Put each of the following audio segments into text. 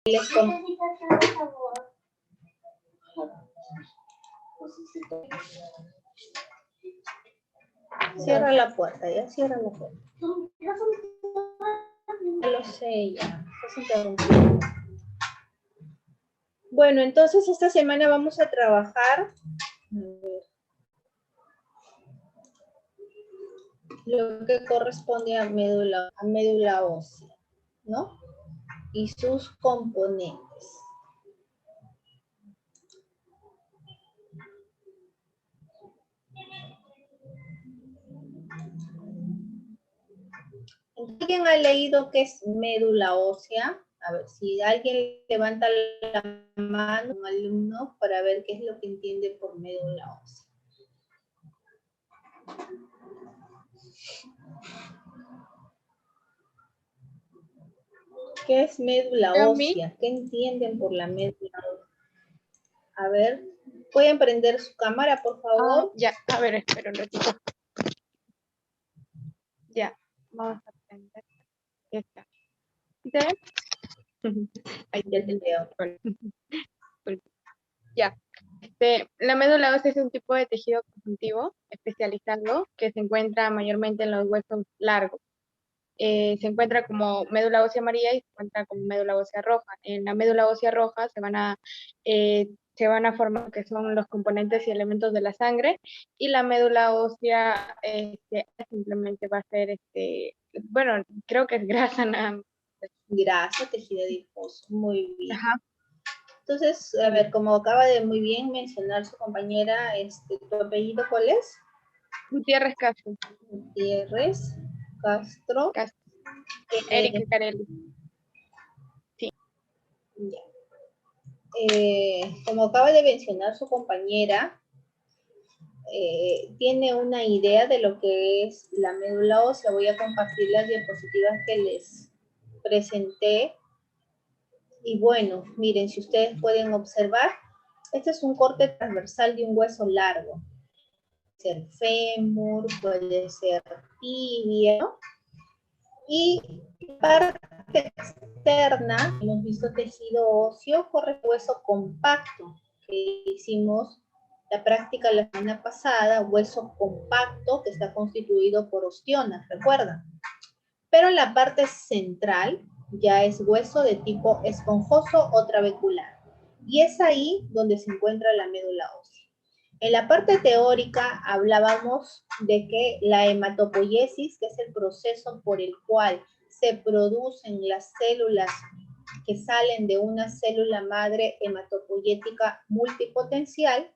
les con... Cierra la puerta, ya cierra la puerta. Ya lo sé, ya. Estás interrumpiendo. Bueno, entonces esta semana vamos a trabajar lo que corresponde a médula ósea, ¿no? Y sus componentes. ¿Alguien ha leído qué es médula ósea? A ver, si alguien levanta la mano, un alumno, para ver qué es lo que entiende por médula ósea. ¿Qué es médula ósea? ¿Qué entienden por la médula ósea? A ver, ¿pueden prender su cámara, por favor? Ya, a ver, espera un ratito. Ya, vamos a prender. Ya está. ¿Sí te ven? Ahí ya te veo. Ya. La médula ósea es un tipo de tejido conjuntivo especializado que se encuentra mayormente en los huesos largos. Se encuentra como médula ósea amarilla y se encuentra como médula ósea roja. En la médula ósea roja se van a formar que son los componentes y elementos de la sangre, y la médula ósea simplemente va a ser, bueno, creo que es grasa nada más. Grasa, tejido adiposo. Muy bien. Ajá. Entonces, a ver, como acaba de muy bien mencionar su compañera, ¿tu apellido cuál es? Gutiérrez Castro. Gutiérrez Castro. Erika Carelli. Sí. Ya. Como acaba de mencionar su compañera, tiene una idea de lo que es la médula ósea. Voy a compartir las diapositivas que les presenté. Y bueno, miren, si ustedes pueden observar, este es un corte transversal de un hueso largo. Puede ser fémur, puede ser tibia, ¿no? Y parte externa, hemos visto tejido óseo, corre hueso compacto, que hicimos la práctica la semana pasada, hueso compacto que está constituido por ostionas, ¿recuerdan? Pero en la parte central ya es hueso de tipo esponjoso o trabecular. Y es ahí donde se encuentra la médula ósea. En la parte teórica hablábamos de que la hematopoiesis, que es el proceso por el cual se producen las células que salen de una célula madre hematopoyética multipotencial,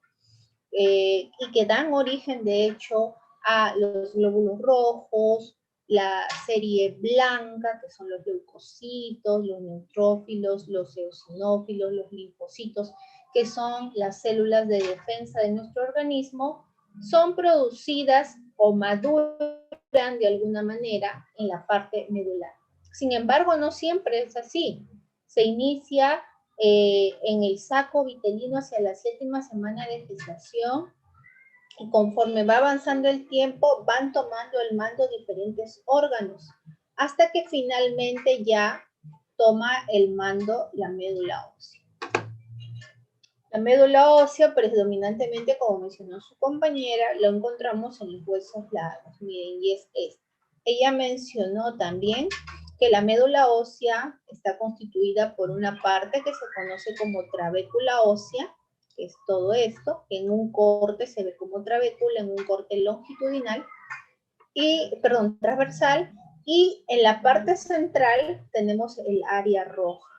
y que dan origen, de hecho, a los glóbulos rojos, la serie blanca, que son los leucocitos, los neutrófilos, los eosinófilos, los linfocitos, que son las células de defensa de nuestro organismo, son producidas o maduran de alguna manera en la parte medular. Sin embargo, no siempre es así. Se inicia en el saco vitelino hacia la 7ª semana de gestación, y conforme va avanzando el tiempo, van tomando el mando diferentes órganos, hasta que finalmente ya toma el mando la médula ósea. La médula ósea, predominantemente, como mencionó su compañera, lo encontramos en los huesos largos. Miren, y es este. Ella mencionó también que la médula ósea está constituida por una parte que se conoce como trabécula ósea, que es todo esto, en un corte se ve como trabécula, en un corte longitudinal, transversal, y en la parte central tenemos el área roja,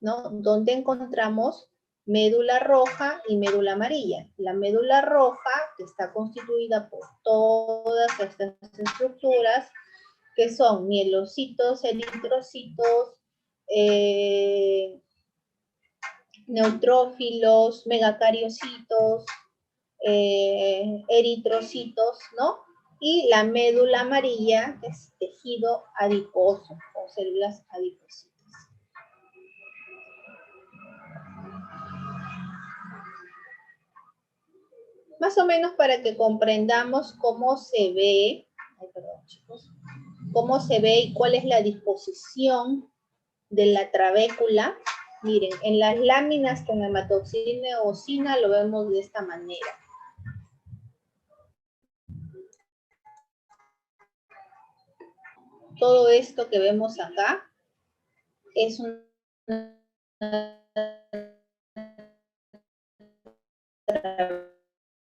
¿no? Donde encontramos médula roja y médula amarilla. La médula roja, que está constituida por todas estas estructuras, que son mielocitos, eritrocitos, neutrófilos, megacariocitos, eritrocitos, ¿no? Y la médula amarilla, que es tejido adiposo o células adipositas. Más o menos para que comprendamos cómo se ve, cómo se ve y cuál es la disposición de la trabécula, Miren, en las láminas con hematoxina y eosina lo vemos de esta manera. Todo esto que vemos acá es una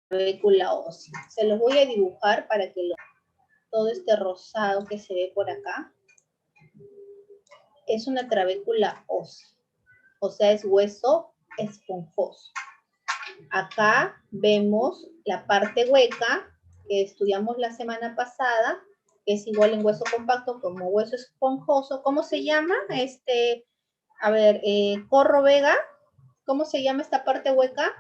trabécula ósea. Se los voy a dibujar para que todo este rosado que se ve por acá es una trabécula ósea. O sea, es hueso esponjoso. Acá vemos la parte hueca que estudiamos la semana pasada, que es igual en hueso compacto como hueso esponjoso. ¿Cómo se llama? Corro Vega, ¿cómo se llama esta parte hueca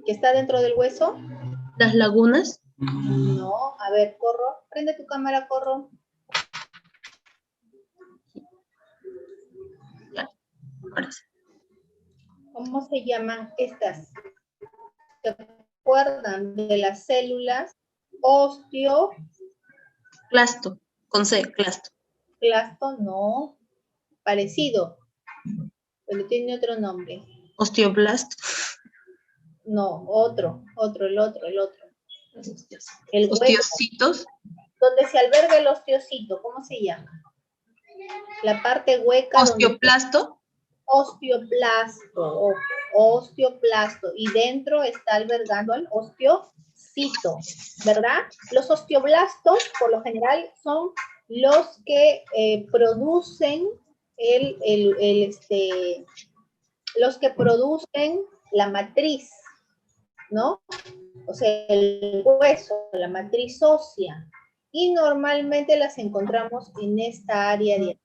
que está dentro del hueso? ¿Las lagunas? No, a ver, Corro, prende tu cámara, Corro. Ya, ahora sí. ¿Cómo se llaman estas? ¿Se acuerdan de las células? Clasto, con C, clasto. Clasto, no. Parecido, pero tiene otro nombre. Osteoblasto. No, el otro. El hueco, Osteocitos. donde se alberga el osteocito, ¿cómo se llama? La parte hueca. Osteoplasto. Osteoplasto, y dentro está albergando al osteocito, ¿verdad? Los osteoblastos, por lo general, son los que producen los que producen la matriz, ¿no? O sea, el hueso, la matriz ósea, y normalmente las encontramos en esta área de acá.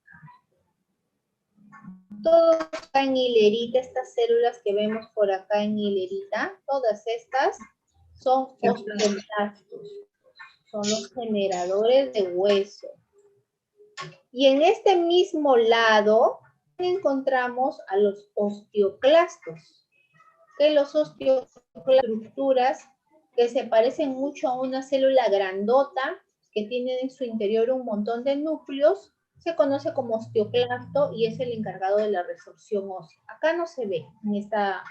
Todo está en hilerita, estas células que vemos por acá en hilerita, todas estas son osteoblastos, son los generadores de hueso. Y en este mismo lado encontramos a los osteoclastos, que los osteoclastos son estructuras que se parecen mucho a una célula grandota que tiene en su interior un montón de núcleos. Se conoce como osteoclasto y es el encargado de la resorción ósea. Acá no se ve en esta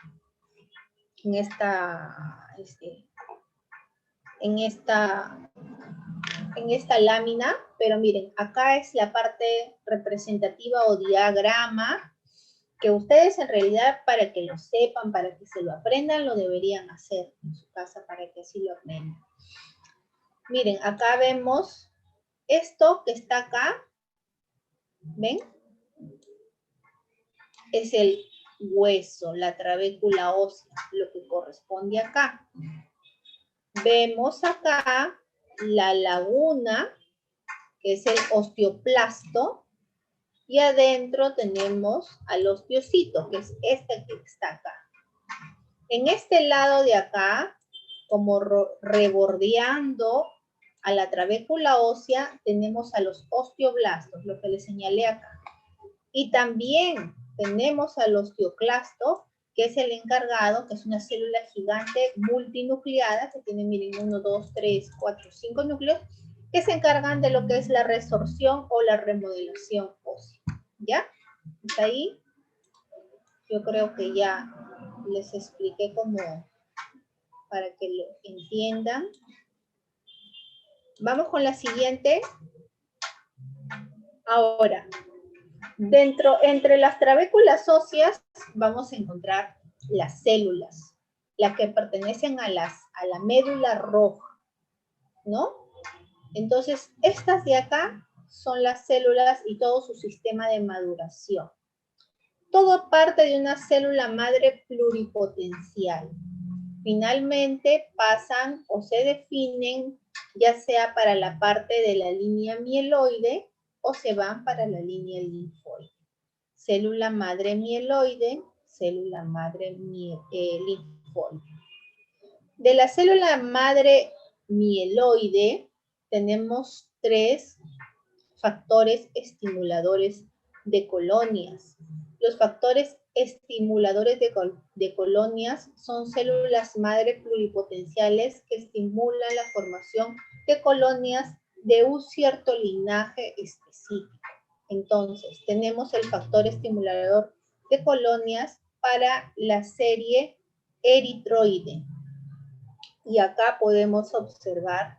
lámina, pero miren, acá es la parte representativa o diagrama que ustedes en realidad, para que lo sepan, para que se lo aprendan, lo deberían hacer en su casa para que así lo aprendan. Miren, acá vemos esto que está acá, ¿ven? Es el hueso, la trabécula ósea, lo que corresponde acá. Vemos acá la laguna, que es el osteoplasto, y adentro tenemos al osteocito, que es este que está acá. En este lado de acá, como rebordeando a la trabécula ósea, tenemos a los osteoblastos, lo que les señalé acá. Y también tenemos al osteoclasto, que es el encargado, que es una célula gigante multinucleada, que tiene, miren, 1, 2, 3, 4, 5 núcleos, que se encargan de lo que es la resorción o la remodelación ósea. ¿Ya? ¿Está ahí? Yo creo que ya les expliqué como para que lo entiendan. Vamos con la siguiente. Ahora, entre las trabéculas óseas vamos a encontrar las células, las que pertenecen a la médula roja, ¿no? Entonces, estas de acá son las células y todo su sistema de maduración. Todo parte de una célula madre pluripotencial. Finalmente pasan o se definen ya sea para la parte de la línea mieloide o se van para la línea linfoide. Célula madre mieloide, célula madre linfoide. De la célula madre mieloide tenemos 3 factores estimuladores de colonias. Los factores estimuladores de colonias son células madre pluripotenciales que estimulan la formación de colonias de un cierto linaje específico. Entonces, tenemos el factor estimulador de colonias para la serie eritroide. Y acá podemos observar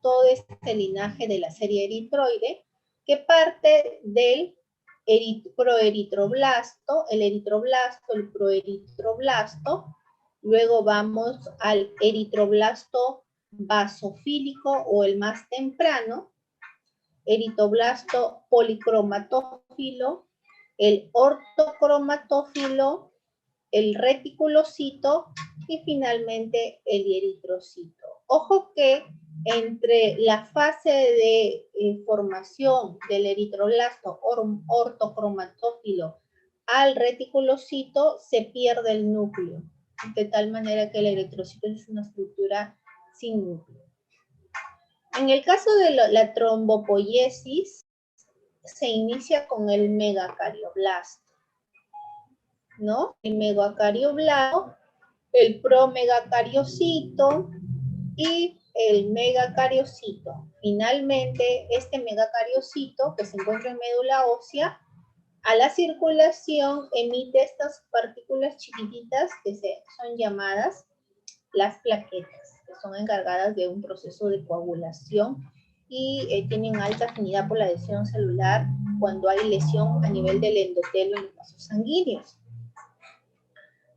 todo este linaje de la serie eritroide que parte del proeritroblasto, el proeritroblasto, luego vamos al eritroblasto basofílico o el más temprano, eritroblasto policromatófilo, el ortocromatófilo, el reticulocito y finalmente el eritrocito. Ojo que entre la fase de formación del eritroblasto ortocromatófilo al reticulocito se pierde el núcleo, de tal manera que el eritrocito es una estructura sin núcleo. En el caso de la trombopoiesis, se inicia con el megacardioblasto, ¿no? El megacarioblasto, el promegacariocito y el megacariocito. Finalmente, este megacariocito, que se encuentra en médula ósea, a la circulación emite estas partículas chiquititas que son llamadas las plaquetas, que son encargadas de un proceso de coagulación y tienen alta afinidad por la adhesión celular cuando hay lesión a nivel del endotelio en los vasos sanguíneos.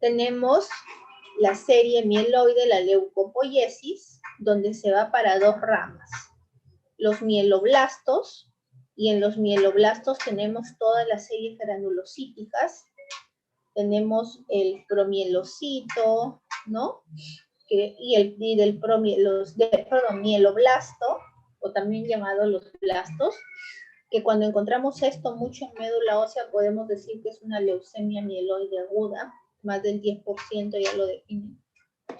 Tenemos la serie mieloide, la leucopoiesis, donde se va para dos ramas. Los mieloblastos, y en los mieloblastos tenemos todas las series granulocíticas. Tenemos el promielocito, ¿no? Y del mieloblasto, o también llamado los blastos, que cuando encontramos esto mucho en médula ósea podemos decir que es una leucemia mieloide aguda, más del 10% ya lo define.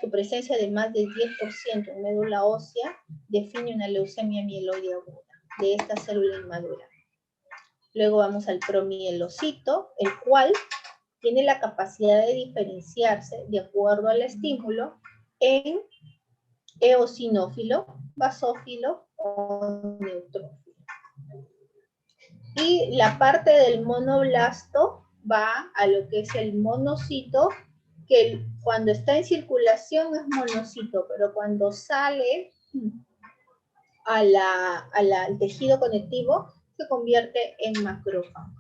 Su presencia de más del 10% en médula ósea define una leucemia mieloide aguda de esta célula inmadura. Luego vamos al promielocito, el cual tiene la capacidad de diferenciarse de acuerdo al estímulo en eosinófilo, basófilo o neutrófilo. Y la parte del monoblasto va a lo que es el monocito, que cuando está en circulación es monocito, pero cuando sale al tejido conectivo se convierte en macrófago.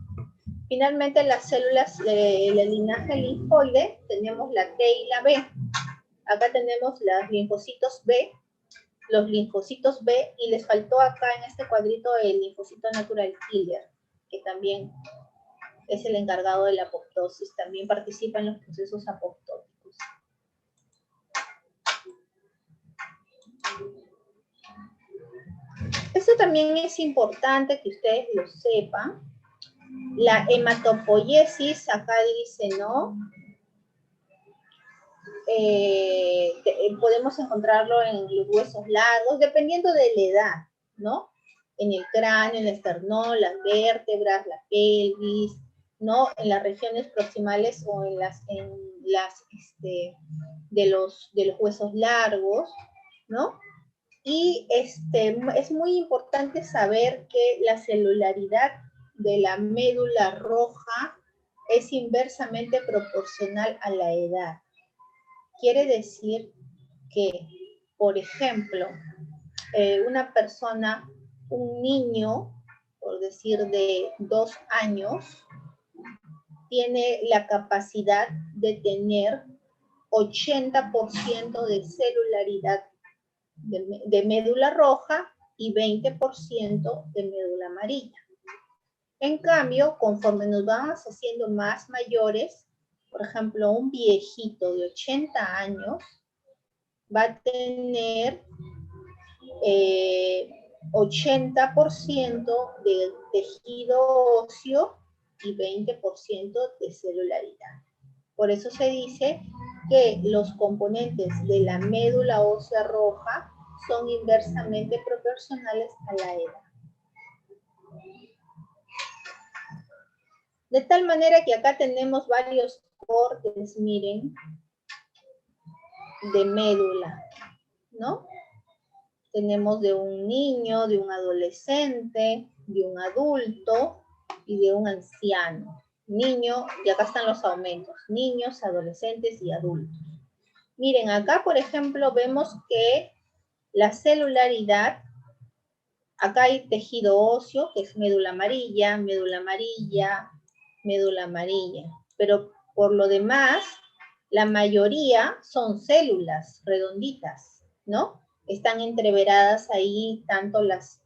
Finalmente, las células del linaje linfoide, tenemos la T y la B. Acá tenemos los linfocitos B, y les faltó acá en este cuadrito el linfocito natural killer, que también es el encargado de la apoptosis, también participa en los procesos apoptóticos. Esto también es importante que ustedes lo sepan. La hematopoiesis, acá dice, ¿no? Podemos encontrarlo en los huesos largos, dependiendo de la edad, ¿no? En el cráneo, en el esternón, las vértebras, la pelvis, ¿no? En las regiones proximales o de los huesos largos, ¿no? Y es muy importante saber que la celularidad de la médula roja es inversamente proporcional a la edad. Quiere decir que, por ejemplo, una persona, un niño, por decir de 2 años, tiene la capacidad de tener 80% de celularidad de médula roja y 20% de médula amarilla. En cambio, conforme nos vamos haciendo más mayores, por ejemplo, un viejito de 80 años va a tener 80% de tejido óseo y 20% de celularidad. Por eso se dice que los componentes de la médula ósea roja son inversamente proporcionales a la edad. De tal manera que acá tenemos varios cortes, miren, de médula, ¿no? Tenemos de un niño, de un adolescente, de un adulto y de un anciano. Niño, y acá están los aumentos, niños, adolescentes y adultos. Miren, acá, por ejemplo, vemos que la celularidad, acá hay tejido óseo, que es médula amarilla, médula amarilla, médula amarilla. Pero por lo demás, la mayoría son células redonditas, ¿no? Están entreveradas ahí tanto las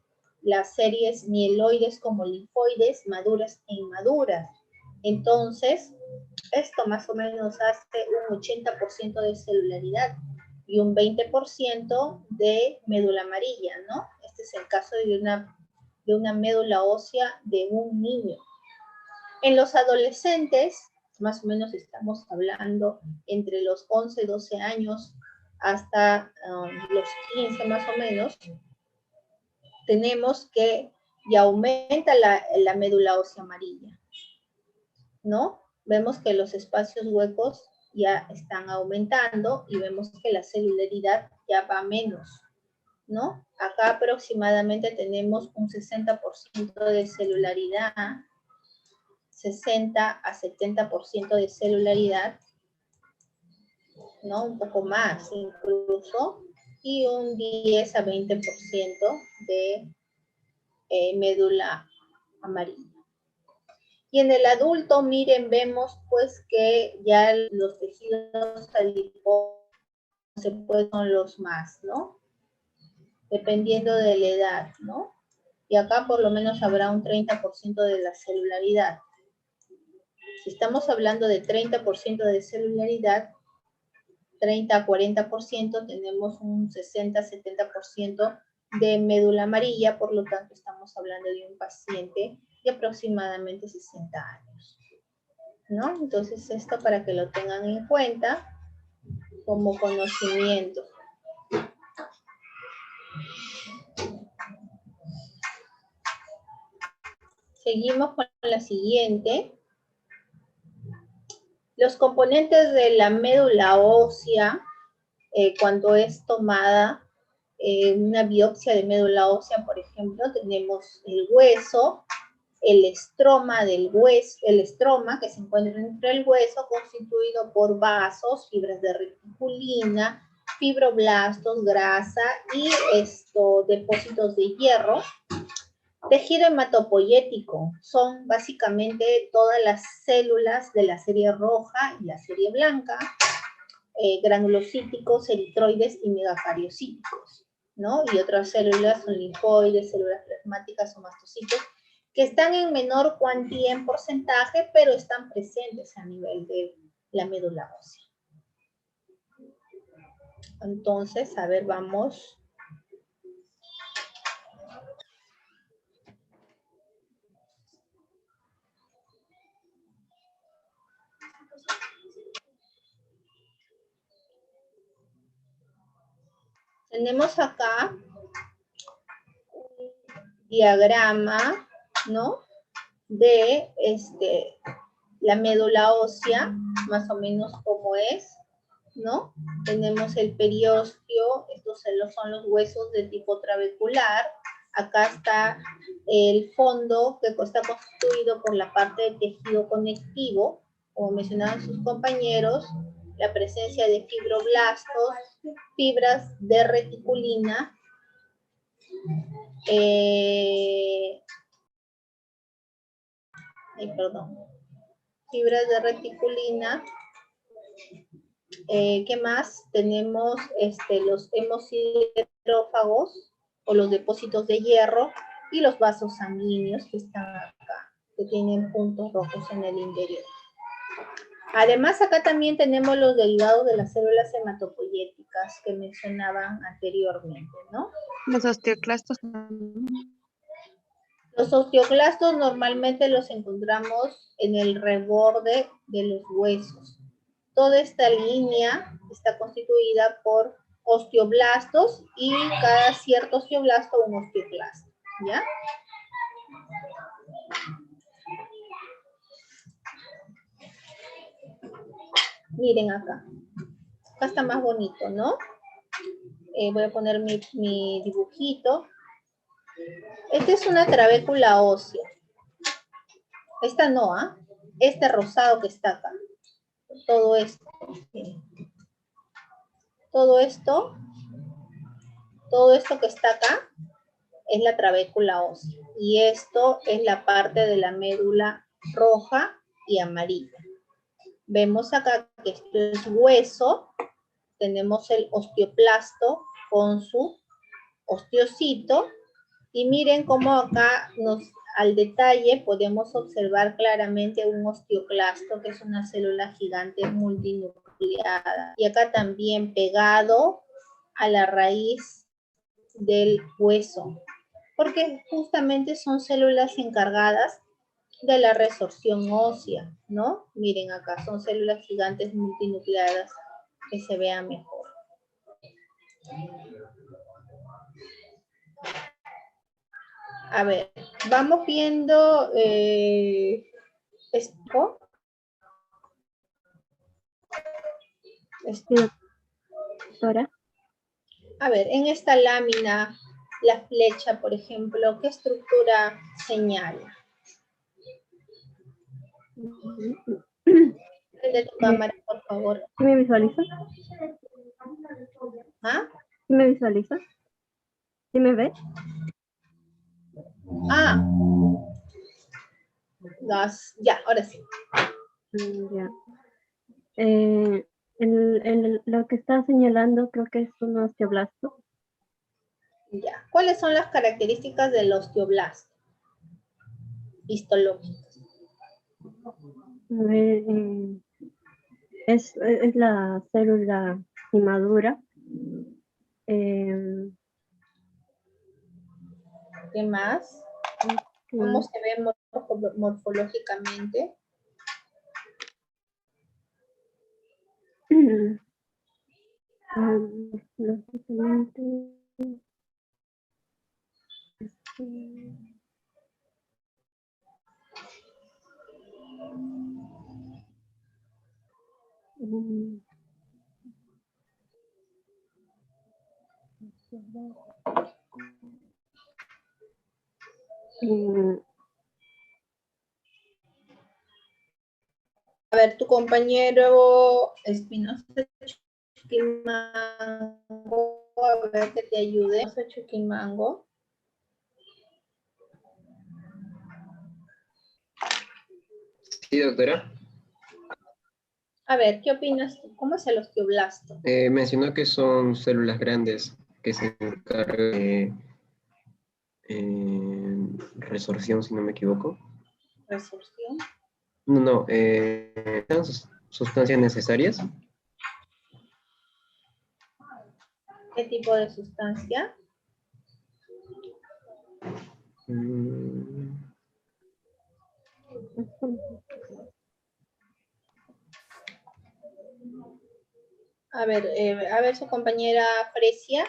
series mieloides como linfoides, maduras e inmaduras. Entonces, esto más o menos hace un 80% de celularidad y un 20% de médula amarilla, ¿no? Este es el caso de una médula ósea de un niño. En los adolescentes, más o menos estamos hablando entre los 11, 12 años hasta los 15 más o menos, tenemos que ya aumenta la médula ósea amarilla, ¿no? Vemos que los espacios huecos ya están aumentando y vemos que la celularidad ya va menos, ¿no? Acá aproximadamente tenemos un 60% de celularidad, 60 a 70% de celularidad, ¿no? Un poco más incluso, y un 10 a 20% de médula amarilla. Y en el adulto, miren, vemos pues que ya los tejidos adiposos son los más, ¿no? Dependiendo de la edad, ¿no? Y acá por lo menos habrá un 30% de la celularidad. Si estamos hablando de 30% de celularidad, 30 a 40%, tenemos un 60-70% de médula amarilla, por lo tanto estamos hablando de un paciente de aproximadamente 60 años, ¿no? Entonces esto para que lo tengan en cuenta como conocimiento. Seguimos con la siguiente. Los componentes de la médula ósea, cuando es tomada una biopsia de médula ósea, por ejemplo, tenemos el hueso, el estroma del hueso, el estroma que se encuentra entre el hueso, constituido por vasos, fibras de reticulina, fibroblastos, grasa y depósitos de hierro. Tejido hematopoyético son básicamente todas las células de la serie roja y la serie blanca, granulocíticos, eritroides y megacariocíticos, ¿no? Y otras células son linfoides, células plasmáticas o mastocitos, que están en menor cuantía en porcentaje, pero están presentes a nivel de la médula ósea. Entonces, a ver, vamos. Tenemos acá un diagrama, ¿no? De la médula ósea, más o menos como es, ¿no? Tenemos el periósteo, estos son los huesos de tipo trabecular. Acá está el fondo que está constituido por la parte del tejido conectivo, como mencionaban sus compañeros, la presencia de fibroblastos, fibras de reticulina, fibras de reticulina. ¿Qué más? Tenemos los hemosiderófagos o los depósitos de hierro y los vasos sanguíneos que están acá, que tienen puntos rojos en el interior. Además, acá también tenemos los derivados de las células hematopoyéticas que mencionaban anteriormente, ¿no? Los osteoclastos. Los osteoclastos normalmente los encontramos en el reborde de los huesos. Toda esta línea está constituida por osteoblastos y cada cierto osteoblasto un osteoclasto, ¿ya? Miren acá. Acá está más bonito, ¿no? Voy a poner mi dibujito. Esta es una trabécula ósea. Esta no, ¿ah? Este rosado que está acá. Todo esto. Todo esto que está acá es la trabécula ósea. Y esto es la parte de la médula roja y amarilla. Vemos acá que esto es hueso. Tenemos el osteoplasto con su osteocito. Y miren cómo acá al detalle podemos observar claramente un osteoclasto, que es una célula gigante multinucleada. Y acá también pegado a la raíz del hueso, porque justamente son células encargadas de la resorción ósea, ¿no? Miren acá, son células gigantes multinucleadas, que se vean mejor. A ver, vamos viendo esto. Ahora. A ver, en esta lámina, la flecha, por ejemplo, ¿qué estructura señala? Prende tu cámara, por favor. ¿Sí me visualiza? ¿Ah? ¿Sí me visualiza? ¿Sí me ve? Ah. Ya, ahora sí. Ya. Lo que está señalando creo que es un osteoblasto. Ya. ¿Cuáles son las características del osteoblasto histológicas? A ver, es la célula inmadura. ¿Qué más? ¿Cómo se ve morfológicamente? A ver, tu compañero Espinosa Chuquimango, a ver que te ayude. Espinosa Chuquimango. Sí, doctora. A ver, ¿qué opinas tú? ¿Cómo es el osteoblasto? Mencionó que son células grandes que se encargan de resorción, si no me equivoco. ¿Resorción? No, sustancias necesarias. ¿Qué tipo de sustancia? A ver su compañera Fresia.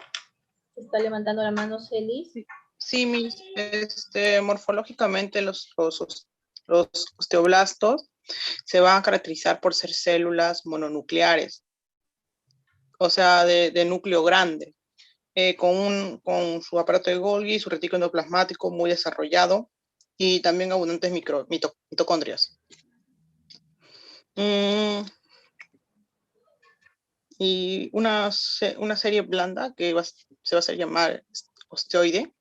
Está levantando la mano Celis. Sí, morfológicamente los osteoblastos se van a caracterizar por ser células mononucleares, o sea, de núcleo grande, con su aparato de Golgi, su retículo endoplasmático muy desarrollado y también abundantes mitocondrias. Y una serie blanda que se va a hacer llamar osteoide.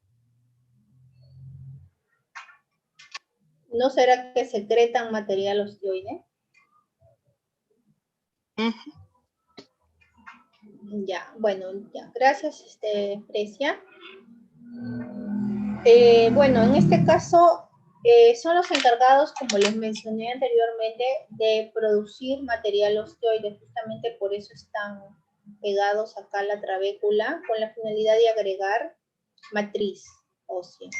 ¿No será que secretan material osteoide? Ya, bueno, ya. Gracias, Fresia. Bueno, en este caso son los encargados, como les mencioné anteriormente, de producir material osteoide. Justamente por eso están pegados acá a la trabécula, con la finalidad de agregar matriz ósea.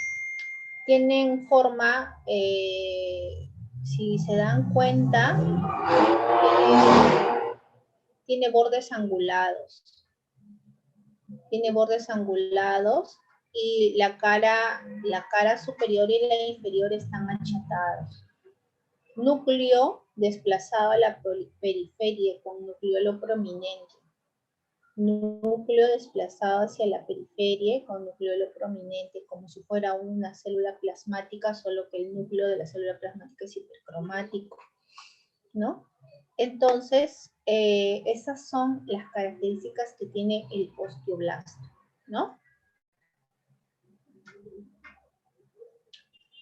Tienen forma, si se dan cuenta, tiene bordes angulados. Tiene bordes angulados y la cara superior y la inferior están achatados. Núcleo desplazado a la periferia con nucleolo prominente. núcleo desplazado hacia la periferia con nucleolo prominente, como si fuera una célula plasmática, solo que el núcleo de la célula plasmática es hipercromático, ¿no? Entonces, esas son las características que tiene el osteoblasto, ¿no?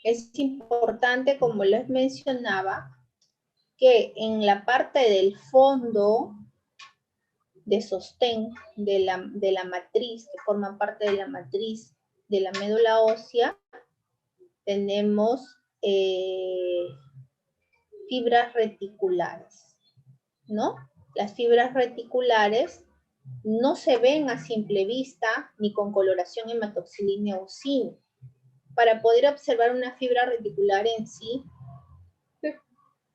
Es importante, como les mencionaba, que en la parte del fondo de sostén de la matriz, que forma parte de la matriz de la médula ósea, tenemos fibras reticulares, ¿no? Las fibras reticulares no se ven a simple vista ni con coloración hematoxilina o zinc. Para poder observar una fibra reticular en sí,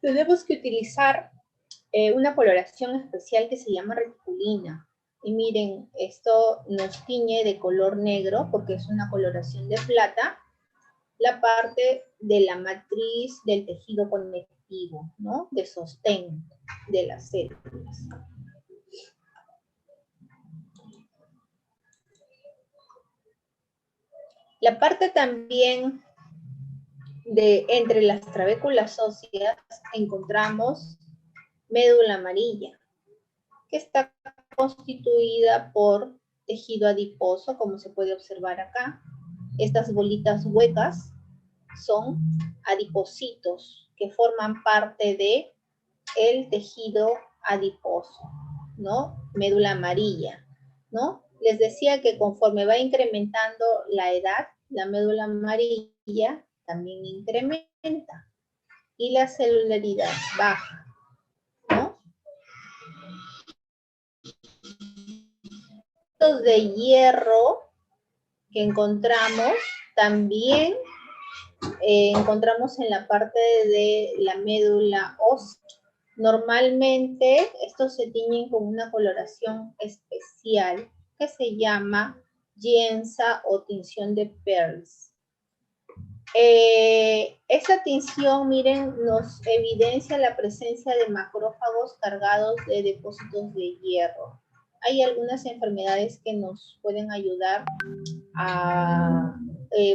tenemos que utilizar una coloración especial que se llama reticulina. Y miren, esto nos tiñe de color negro porque es una coloración de plata la parte de la matriz del tejido conectivo, ¿no? De sostén de las células. La parte también de entre las trabéculas óseas encontramos médula amarilla, que está constituida por tejido adiposo, como se puede observar acá. Estas bolitas huecas son adipocitos que forman parte de el tejido adiposo, ¿no? Médula amarilla, ¿no? Les decía que conforme va incrementando la edad, la médula amarilla también incrementa y la celularidad baja, ¿no? Los de hierro que encontramos también encontramos en la parte de la médula ósea. Normalmente estos se tiñen con una coloración especial que se llama Gienza o tinción de Pearls. Esta tinción, miren, nos evidencia la presencia de macrófagos cargados de depósitos de hierro. Hay algunas enfermedades que nos pueden ayudar a,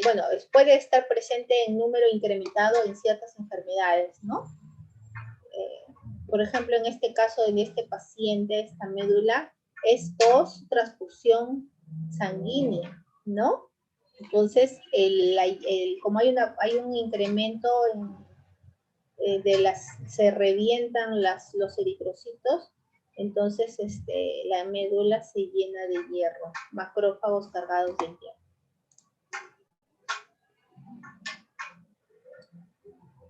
bueno, puede estar presente en número incrementado en ciertas enfermedades, ¿no? Por ejemplo, en este caso de este paciente, esta médula es post transfusión sanguínea, ¿no? Entonces, como hay un incremento se revientan los eritrocitos, entonces la médula se llena de hierro, macrófagos cargados de hierro.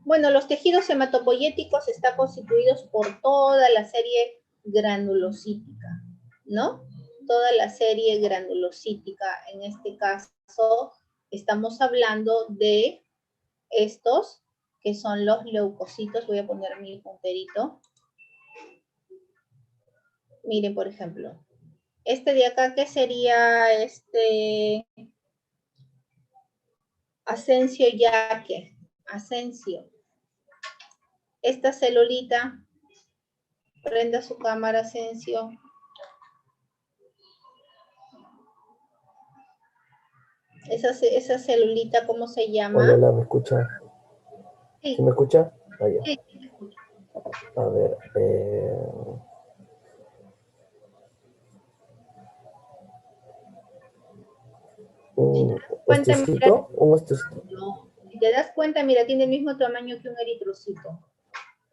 Bueno, los tejidos hematopoyéticos están constituidos por toda la serie granulocítica, ¿no? Toda la serie granulocítica. En este caso, estamos hablando de estos, que son los leucocitos. Voy a poner mi punterito. Miren, por ejemplo, este de acá, ¿qué sería Asensio Yaque? Asensio. Esta celulita, prenda su cámara, Asensio. Esa celulita, ¿cómo se llama? Hola, ¿me escucha? Sí. ¿Sí me escucha? Ah, ya. Sí. A ver, un osteocito, un osteocito. No, si te das cuenta, mira, tiene el mismo tamaño que un eritrocito.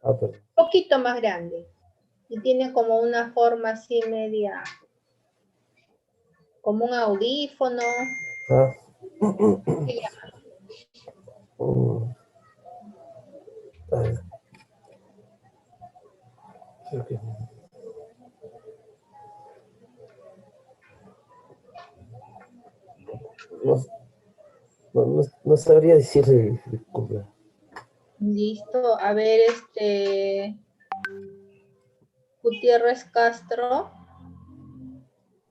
Ah, perdón. Un poquito más grande. Y tiene como una forma así media, como un audífono. Ah. Se llama. A ver. Creo que... No sabría decirle. Listo, a ver, Gutiérrez Castro.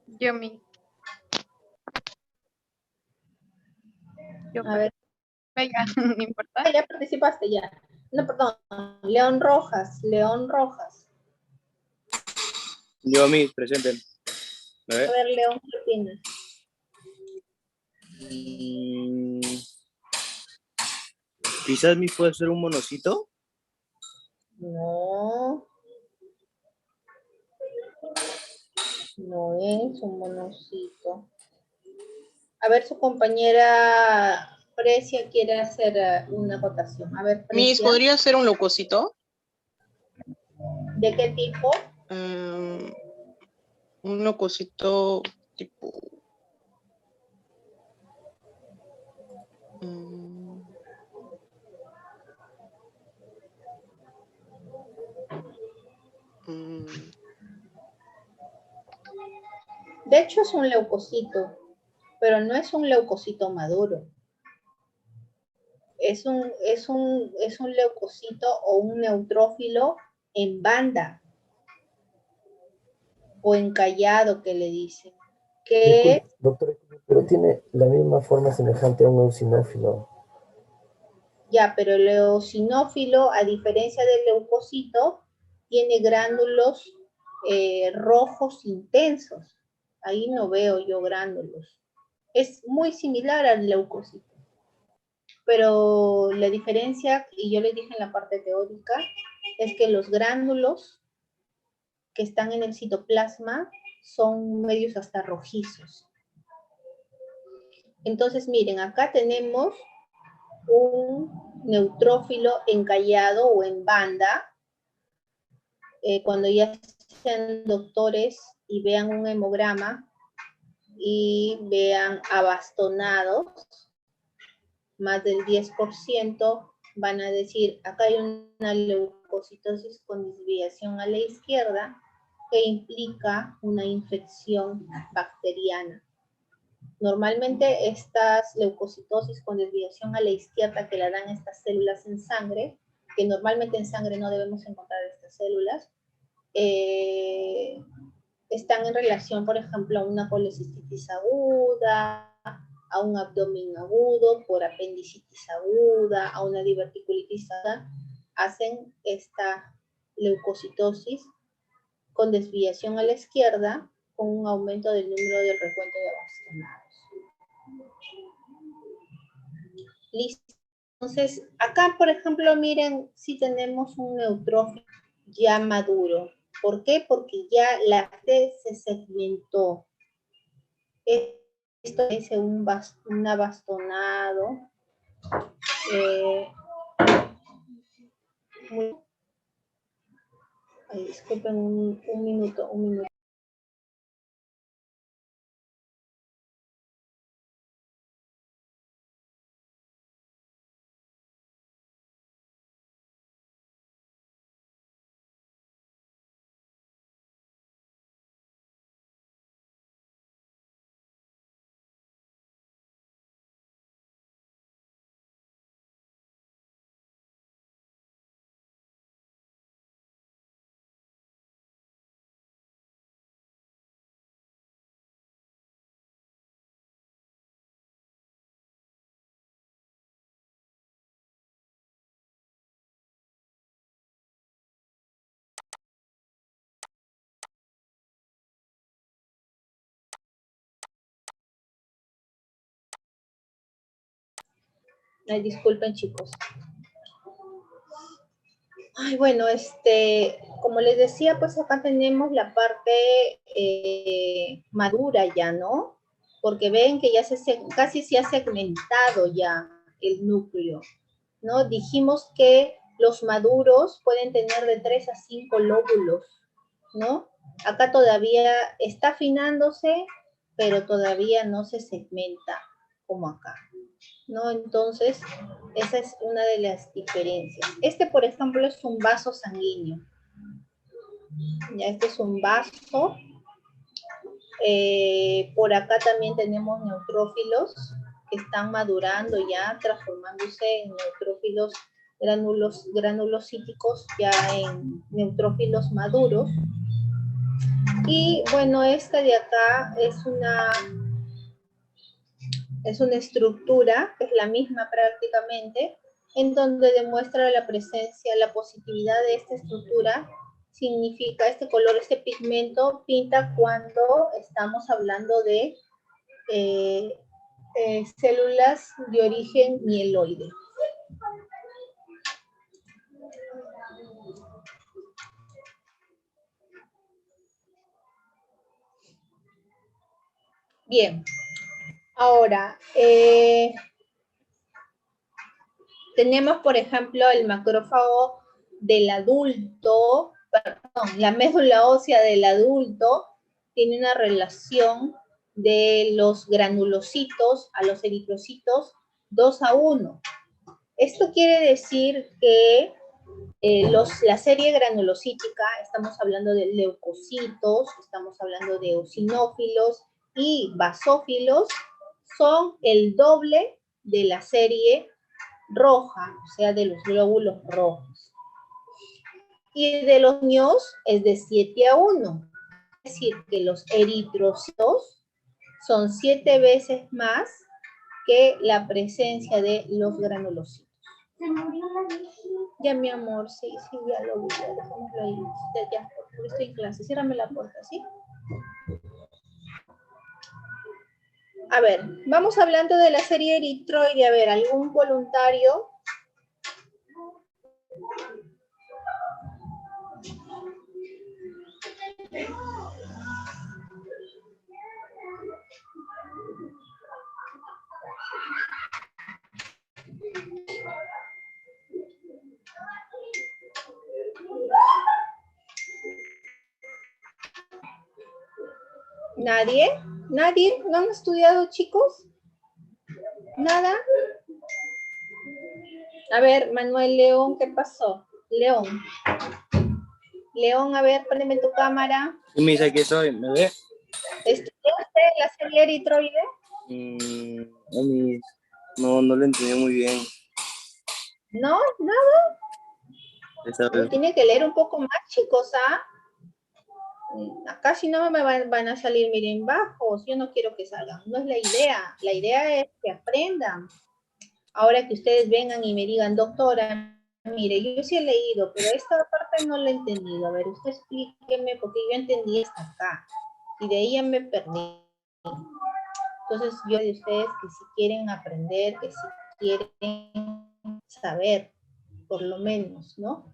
Yo mismo. A ver. Venga, no importa. Ya participaste ya. No, perdón. León Rojas. Yo, presente. A A ver. ver, León, ¿qué opinas? Mm, quizás mi puede ser un monocito. No, no es un monocito. A ver, su compañera Precia quiere hacer una acotación. A ver, Miss, Precia, ¿podría ser un leucocito? ¿de qué tipo? Un leucocito tipo... De hecho, es un leucocito, pero no es un leucocito maduro. Es un leucocito o un neutrófilo en banda o encallado que le dicen. Que Disculpe, doctor, pero tiene la misma forma semejante a un eosinófilo. ya, pero el eosinófilo, a diferencia del leucocito, tiene gránulos rojos intensos. Ahí no veo yo gránulos. Es muy similar al leucocito. Pero la diferencia, y yo les dije en la parte teórica, es que los gránulos que están en el citoplasma son medios hasta rojizos. Entonces, miren, acá tenemos un neutrófilo encallado o en banda. Cuando ya sean doctores y vean un hemograma y vean abastonados, más del 10%, van a decir, acá hay una leucocitosis con desviación a la izquierda que implica una infección bacteriana. Normalmente estas leucocitosis con desviación a la izquierda que la dan estas células en sangre, que normalmente en sangre no debemos encontrar estas células, están en relación, por ejemplo, a una colecistitis aguda, a un abdomen agudo, por apendicitis aguda, a una diverticulitis aguda, hacen esta leucocitosis con desviación a la izquierda, con un aumento del número del recuento de abastonados. Listo. Entonces, acá, por ejemplo, miren, si tenemos un neutrófilo ya maduro. ¿Por qué? Porque ya la T se segmentó. Esto es un abastonado. Disculpen un minuto. Disculpen, chicos. Ay, bueno, como les decía, pues acá tenemos la parte madura ya, ¿no? Porque ven que ya casi se ha segmentado ya el núcleo, ¿no? Dijimos que los maduros pueden tener de 3 a 5 lóbulos, ¿no? Acá todavía está afinándose, pero todavía no se segmenta como acá, ¿no? Entonces, esa es una de las diferencias. Por ejemplo, es un vaso sanguíneo. Ya, este es un vaso. Por acá también tenemos neutrófilos que están madurando ya, transformándose en neutrófilos granulocíticos, ya en neutrófilos maduros. Y bueno, esta de acá es una estructura, que es la misma prácticamente, en donde demuestra la positividad de esta estructura significa este color, este pigmento pinta cuando estamos hablando de células de origen mieloide. Bien, ahora tenemos, por ejemplo, el macrófago del adulto, perdón, la médula ósea del adulto tiene una relación de los granulocitos a los eritrocitos 2:1. Esto quiere decir que la serie granulocítica, estamos hablando de leucocitos, estamos hablando de eosinófilos y basófilos, son el doble de la serie roja, o sea, de los glóbulos rojos. Y de los niños es de 7:1. Es decir, que los eritrocitos son 7 veces más que la presencia de los granulocitos. Ya, mi amor, sí, ya lo vi, ya dejémoslo ahí. Ya, porque estoy en clase. Ciérrame la puerta, ¿sí? A ver, vamos hablando de la serie eritroide. A ver, ¿algún voluntario? ¿Nadie? ¿Nadie? ¿No han estudiado, chicos? ¿Nada? A ver, Manuel León, ¿qué pasó? León. León, a ver, préndeme tu cámara. ¿Qué me dice que soy? ¿Me ve? ¿Estudiaste la serie eritroide? No lo entendí muy bien. No, nada. Esa vez. Tiene que leer un poco más, chicos, ¿ah? Acá si no me van a salir, miren, bajos. Yo no quiero que salgan. No es la idea. La idea es que aprendan. Ahora que ustedes vengan y me digan, doctora, mire, yo sí he leído, pero esta parte no la he entendido. A ver, usted explíqueme, porque yo entendí hasta acá. Y de ahí ya me perdí. Entonces, yo de ustedes que si quieren aprender, que si quieren saber, por lo menos, ¿no?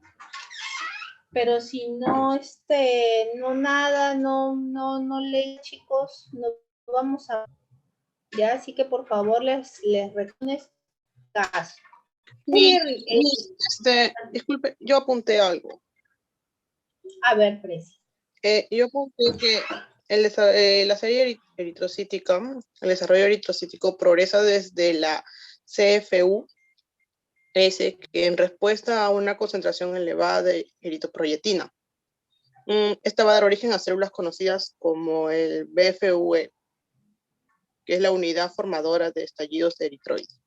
Pero si no, no nada, no leen, chicos, no vamos a... Ya, así que por favor les recomiendo caso. Disculpe, yo apunté algo. A ver, Preci. Yo apunté que la serie eritrocítica, el desarrollo eritrocítico progresa desde la CFU, que en respuesta a una concentración elevada de eritropoyetina. Esta va a dar origen a células conocidas como el BFUE, que es la unidad formadora de estallidos de eritroides.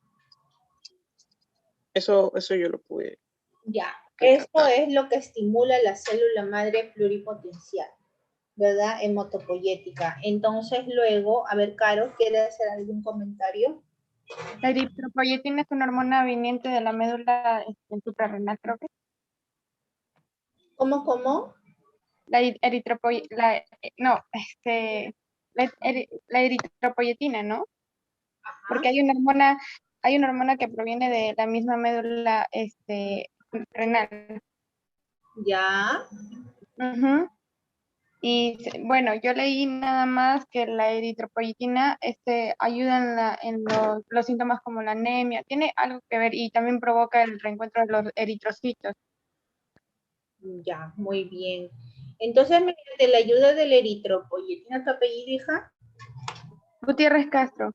Eso yo lo pude. Ya, esto es lo que estimula la célula madre pluripotencial, ¿verdad? Hematopoyética. Entonces, luego, a ver, Caro, ¿quiere hacer algún comentario? La eritropoyetina es una hormona viniente de la médula suprarrenal, creo que. ¿Cómo? La eritropoyetina, ¿no? Ajá. Porque hay una hormona que proviene de la misma médula renal. Ya. Uh-huh. Y bueno, yo leí nada más que la eritropoyetina ayuda en los síntomas como la anemia, tiene algo que ver y también provoca el reencuentro de los eritrocitos. Ya, muy bien. Entonces, mediante la ayuda del eritropoyetina, ¿tu apellido, hija? Gutiérrez Castro.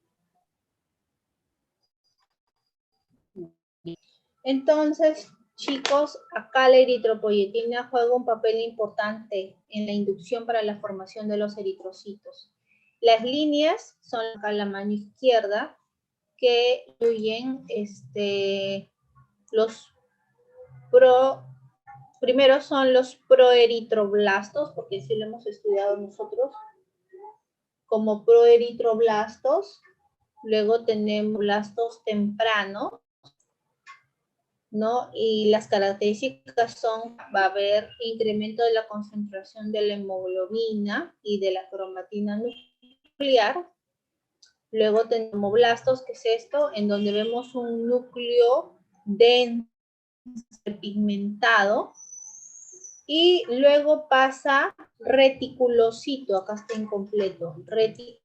Entonces, chicos, acá la eritropoyetina juega un papel importante en la inducción para la formación de los eritrocitos. Las líneas son acá la mano izquierda, que incluyen primero son los proeritroblastos, porque sí lo hemos estudiado nosotros, como proeritroblastos. Luego tenemos blastos tempranos, ¿no? Y las características son, va a haber incremento de la concentración de la hemoglobina y de la cromatina nuclear. Luego tenemos hemoblastos, que es esto, en donde vemos un núcleo denso, pigmentado, y luego pasa reticulocito, acá está incompleto, reticulocito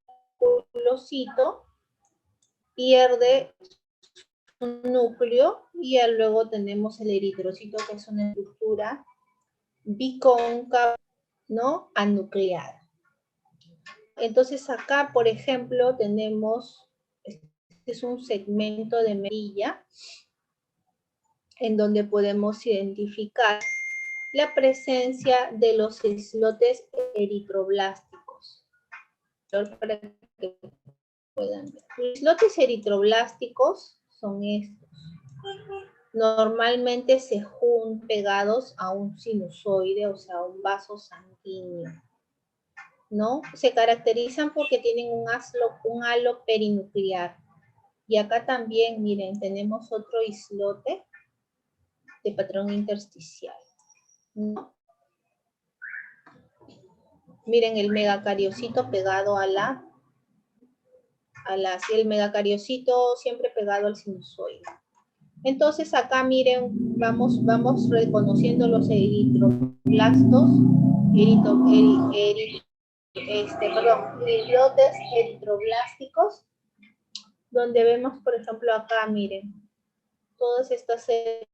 pierde un núcleo y luego tenemos el eritrocito, que es una estructura bicóncava, ¿no? Anucleada. Entonces acá, por ejemplo, tenemos, este es un segmento de medilla en donde podemos identificar la presencia de los islotes eritroblásticos. Para que puedan ver. Los islotes eritroblásticos son estos. Normalmente se juntan pegados a un sinusoide, o sea, a un vaso sanguíneo, ¿no? Se caracterizan porque tienen un halo perinuclear. Y acá también, miren, tenemos otro islote de patrón intersticial, ¿no? Miren el megacariocito pegado el megacariocito siempre pegado al sinusoide. Entonces acá miren, vamos reconociendo los eritroblastos, islotes eritroblásticos, donde vemos, por ejemplo, acá, miren, todas estas células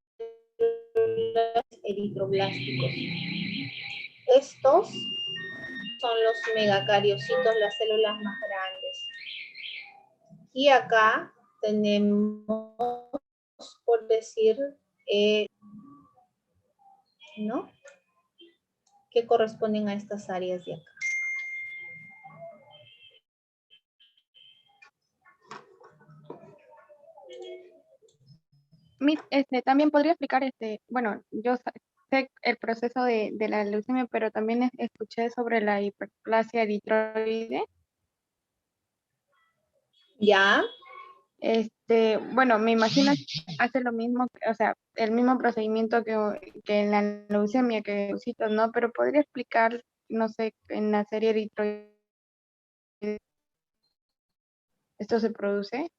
eritroblásticos. Estos son los megacariocitos, las células más grandes. Y acá tenemos, por decir, ¿no? Que corresponden a estas áreas de acá. También podría explicar, bueno, yo sé el proceso de la leucemia, pero también escuché sobre la hiperplasia eritroide. ¿Ya? Bueno, me imagino que hace lo mismo, o sea, el mismo procedimiento que en la leucemia, que leucitos, ¿no? Pero podría explicar, no sé, en la serie eritroide, ¿esto se produce?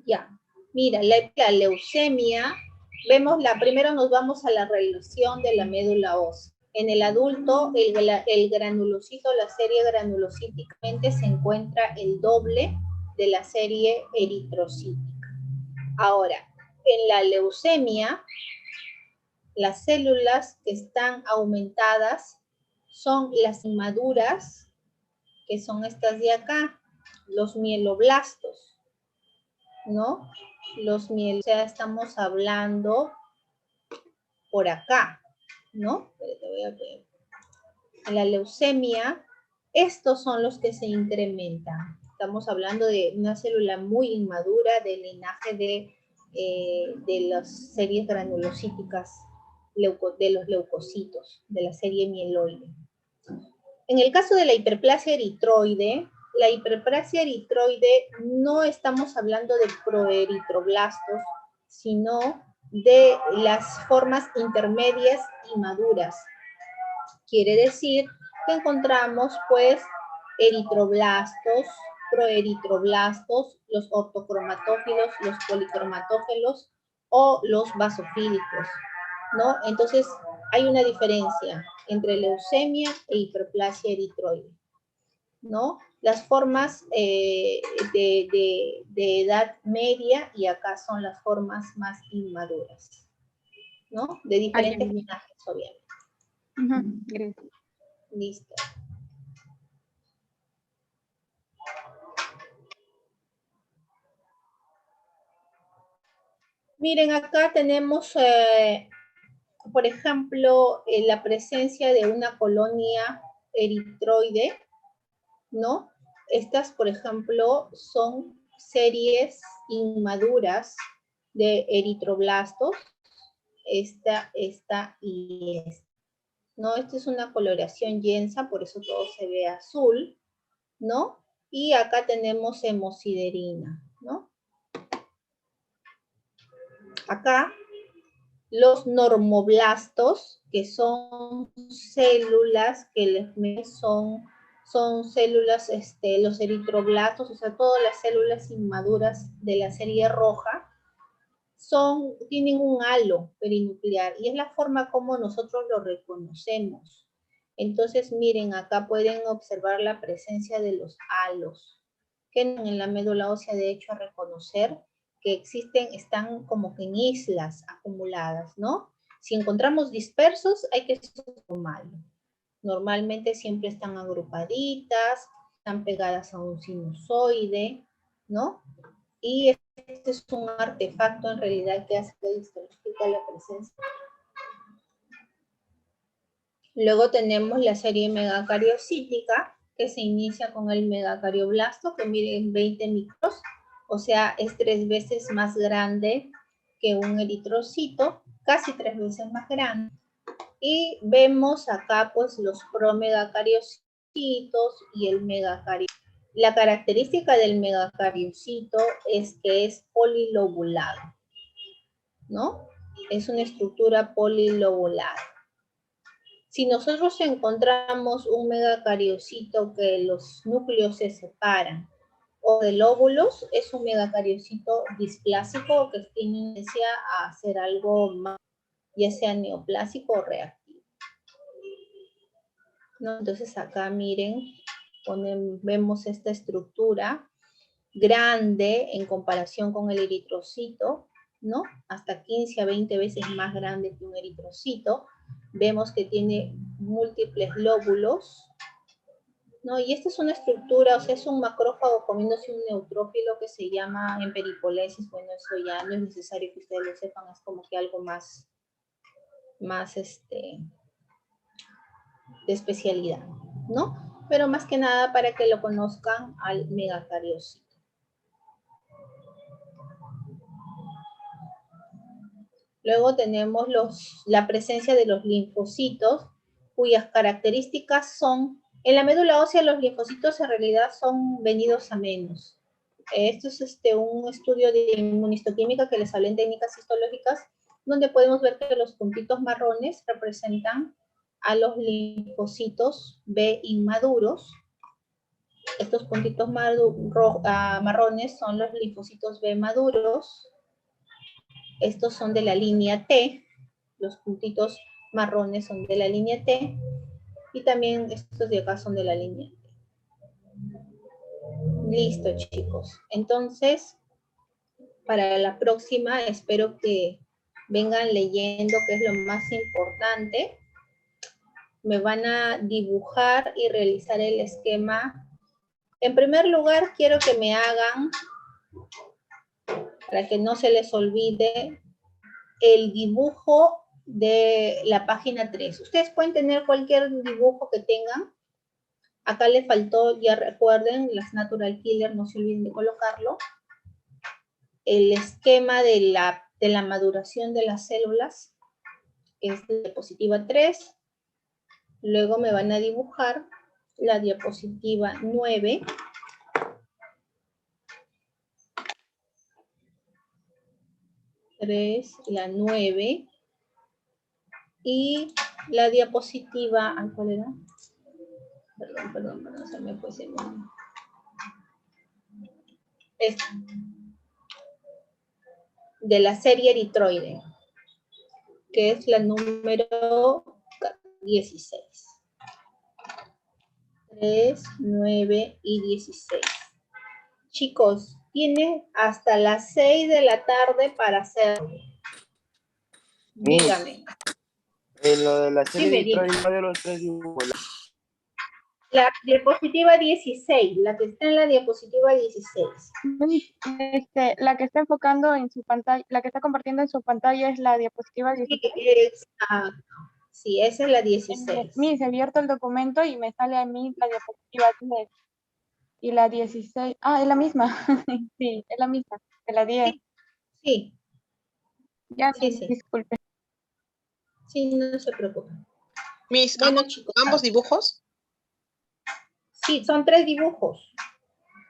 Ya. Mira, la leucemia, primero nos vamos a la relación de la médula ósea. En el adulto, el granulocito, la serie granulocíticamente se encuentra el doble de la serie eritrocítica. Ahora, en la leucemia, las células que están aumentadas son las inmaduras, que son estas de acá, los mieloblastos, ¿no? O sea, estamos hablando por acá, ¿no? En la leucemia, estos son los que se incrementan. Estamos hablando de una célula muy inmadura del linaje de las series granulocíticas, de los leucocitos, de la serie mieloide. En el caso de la hiperplasia eritroide, no estamos hablando de proeritroblastos, sino de las formas intermedias y maduras. Quiere decir que encontramos, pues, eritroblastos, proeritroblastos, los ortocromatófilos, los policromatófilos o los basofílicos, ¿no? Entonces, hay una diferencia entre leucemia e hiperplasia eritroide, ¿no? Las formas de edad media, y acá son las formas más inmaduras, ¿no? De diferentes linajes, obviamente. Gracias. Listo. Miren, acá tenemos, por ejemplo, la presencia de una colonia eritroide, ¿no? Estas, por ejemplo, son series inmaduras de eritroblastos. Esta y esta, ¿no? Esta es una coloración yensa, por eso todo se ve azul, ¿no? Y acá tenemos hemosiderina, ¿no? Acá los normoblastos, que son células que son células, los eritroblastos, o sea, todas las células inmaduras de la serie roja, tienen un halo perinuclear y es la forma como nosotros lo reconocemos. Entonces, miren, acá pueden observar la presencia de los halos, que en la médula ósea, de hecho, a reconocer que existen, están como que en islas acumuladas, ¿no? Si encontramos dispersos, hay que ser malo. Normalmente siempre están agrupaditas, están pegadas a un sinusoide, ¿no? Y este es un artefacto en realidad que hace que explica la presencia. Luego tenemos la serie megacariocítica, que se inicia con el megacardioblasto, que miden 20 micros, o sea, es 3 veces más grande que un eritrocito, casi 3 veces más grande. Y vemos acá pues los promegacariocitos y el megacariocito. La característica del megacariocito es que es polilobulado, ¿no? Es una estructura polilobulada. Si nosotros encontramos un megacariocito que los núcleos se separan o de lóbulos, es un megacariocito displásico que tiene tendencia a hacer algo más, ya sea neoplásico o reactivo. ¿No? Entonces acá miren, vemos esta estructura grande en comparación con el eritrocito, ¿no? Hasta 15 a 20 veces más grande que un eritrocito. Vemos que tiene múltiples lóbulos, ¿no? Y esta es una estructura, o sea, es un macrófago comiéndose un neutrófilo que se llama emperipolesis. Bueno, eso ya no es necesario que ustedes lo sepan, es como que algo más de especialidad, ¿no? Pero más que nada para que lo conozcan al megacariocito. Luego tenemos la presencia de los linfocitos, cuyas características son, en la médula ósea los linfocitos en realidad son venidos a menos. Esto es un estudio de inmunistoquímica que les hablé en técnicas histológicas, donde podemos ver que los puntitos marrones representan a los linfocitos B inmaduros. Estos puntitos marrones son los linfocitos B maduros. Estos son de la línea T, los puntitos marrones son de la línea T, y también estos de acá son de la línea T. Listo, chicos. Entonces, para la próxima, espero que vengan leyendo, que es lo más importante. Me van a dibujar y realizar el esquema. En primer lugar, quiero que me hagan, para que no se les olvide, el dibujo de la página 3. Ustedes pueden tener cualquier dibujo que tengan. Acá le faltó, ya recuerden, las Natural Killer, no se olviden de colocarlo. El esquema de la maduración de las células es la diapositiva 3. Luego me van a dibujar la diapositiva 9. La 9 y la diapositiva, ¿cuál era? Perdón, se me fue ese nombre. Esta. De la serie eritroide, que es la número 16. 3, 9 y 16. Chicos, tiene hasta las 6 de la tarde para hacerlo. Dígame. En lo de la serie Sí, de los 3 dibujos. La diapositiva 16, la que está en la diapositiva 16. La que está enfocando en su pantalla, la que está compartiendo en su pantalla es la diapositiva 16. Sí, exacto. Sí, esa es la 16. Mire, se ha abierto el documento y me sale a mí la diapositiva 10. Y la 16, es la misma. Sí, es la misma, de la 10. Sí. Ya, Sí. disculpe. Sí, no se preocupen. Miss, Bueno, chicos. ¿ambos dibujos? Sí, son 3 dibujos.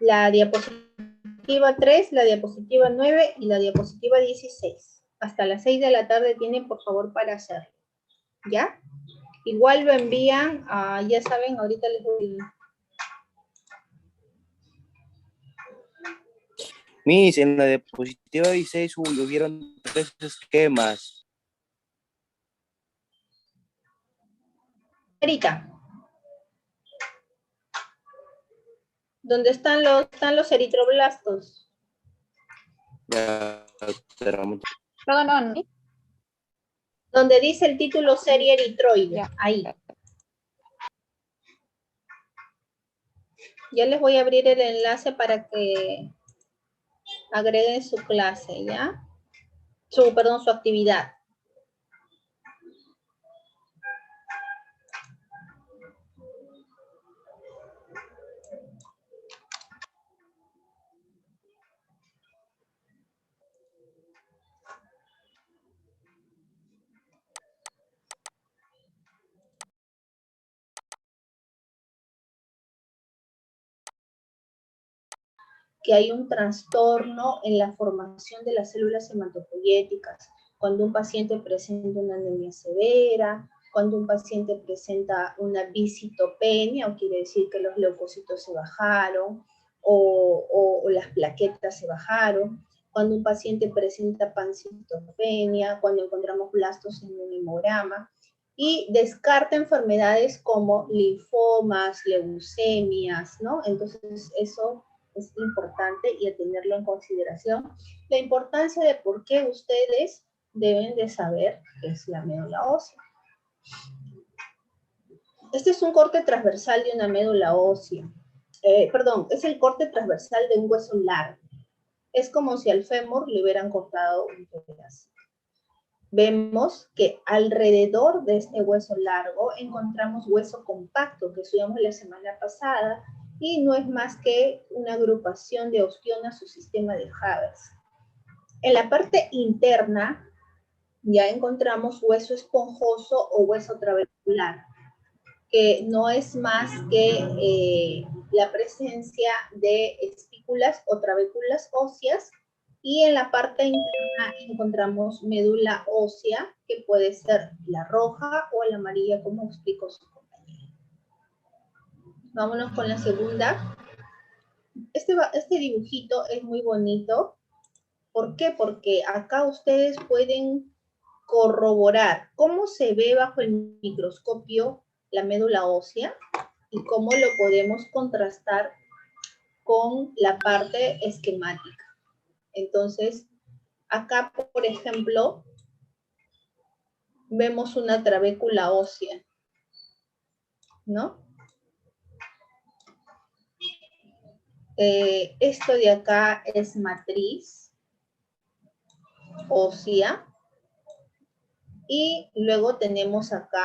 La diapositiva 3, la diapositiva 9 y la diapositiva 16. Hasta las 6 de la tarde tienen, por favor, para hacerlo. ¿Ya? Igual lo envían a, ya saben, ahorita les voy a... Miss, en la diapositiva 16 hubieron 3 esquemas. Ahorita. ¿Dónde están los eritroblastos? Ya, pero Perdón, ¿no? Donde dice el título serie eritroide. Ya. Ahí. Ya les voy a abrir el enlace para que agreguen su clase, ¿ya? Perdón, su actividad. Que hay un trastorno en la formación de las células hematopoyéticas, cuando un paciente presenta una anemia severa, cuando un paciente presenta una bisitopenia, o quiere decir que los leucocitos se bajaron, o las plaquetas se bajaron, cuando un paciente presenta pancitopenia, cuando encontramos blastos en un hemograma, y descarta enfermedades como linfomas, leucemias, ¿no? Entonces eso es importante y a tenerlo en consideración. La importancia de por qué ustedes deben de saber qué es la médula ósea. Este es un corte transversal de una médula ósea. Perdón, es el corte transversal de un hueso largo. Es como si al fémur le hubieran cortado un pedazo. Vemos que alrededor de este hueso largo encontramos hueso compacto, que estudiamos la semana pasada, y no es más que una agrupación de ostionas o sistema de Havers. En la parte interna ya encontramos hueso esponjoso o hueso trabecular, que no es más que la presencia de espículas o trabéculas óseas, y en la parte interna encontramos médula ósea, que puede ser la roja o la amarilla, como explicó su compañero. Vámonos con la segunda. Este dibujito es muy bonito. ¿Por qué? Porque acá ustedes pueden corroborar cómo se ve bajo el microscopio la médula ósea y cómo lo podemos contrastar con la parte esquemática. Entonces, acá, por ejemplo, vemos una trabécula ósea, ¿no? Esto de acá es matriz ósea, y luego tenemos acá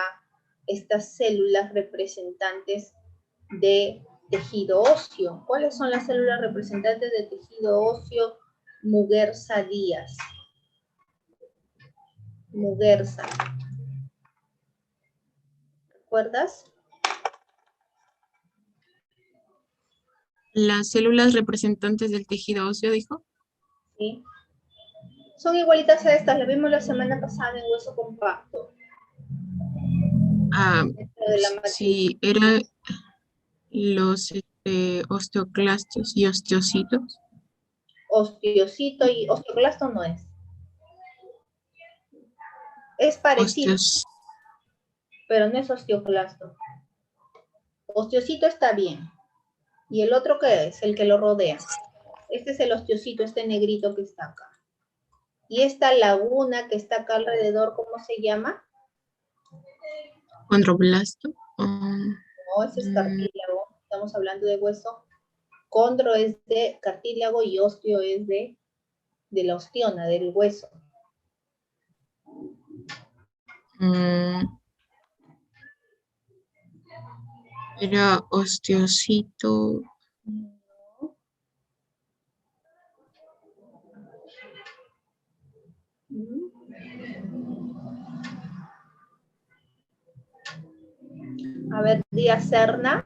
estas células representantes de tejido óseo. ¿Cuáles son las células representantes de tejido óseo? Muguerza Díaz. Muguerza. ¿Recuerdas? Las células representantes del tejido óseo, dijo. Sí. Son igualitas a estas, las vimos la semana pasada en hueso compacto. Ah, Dentro de la matriz. sí, eran los osteoclastos y osteocitos. Osteocito y osteoclasto no es. Es parecido, pero no es osteoclasto. Osteocito está bien. ¿Y el otro qué es? El que lo rodea. Este es el osteocito, este negrito que está acá. Y esta laguna que está acá alrededor, ¿cómo se llama? Condroblasto. No, ese es cartílago. Estamos hablando de hueso. Condro es de cartílago y osteo es de la ostiona, del hueso. Era osteocito. A ver, Díaz Serna.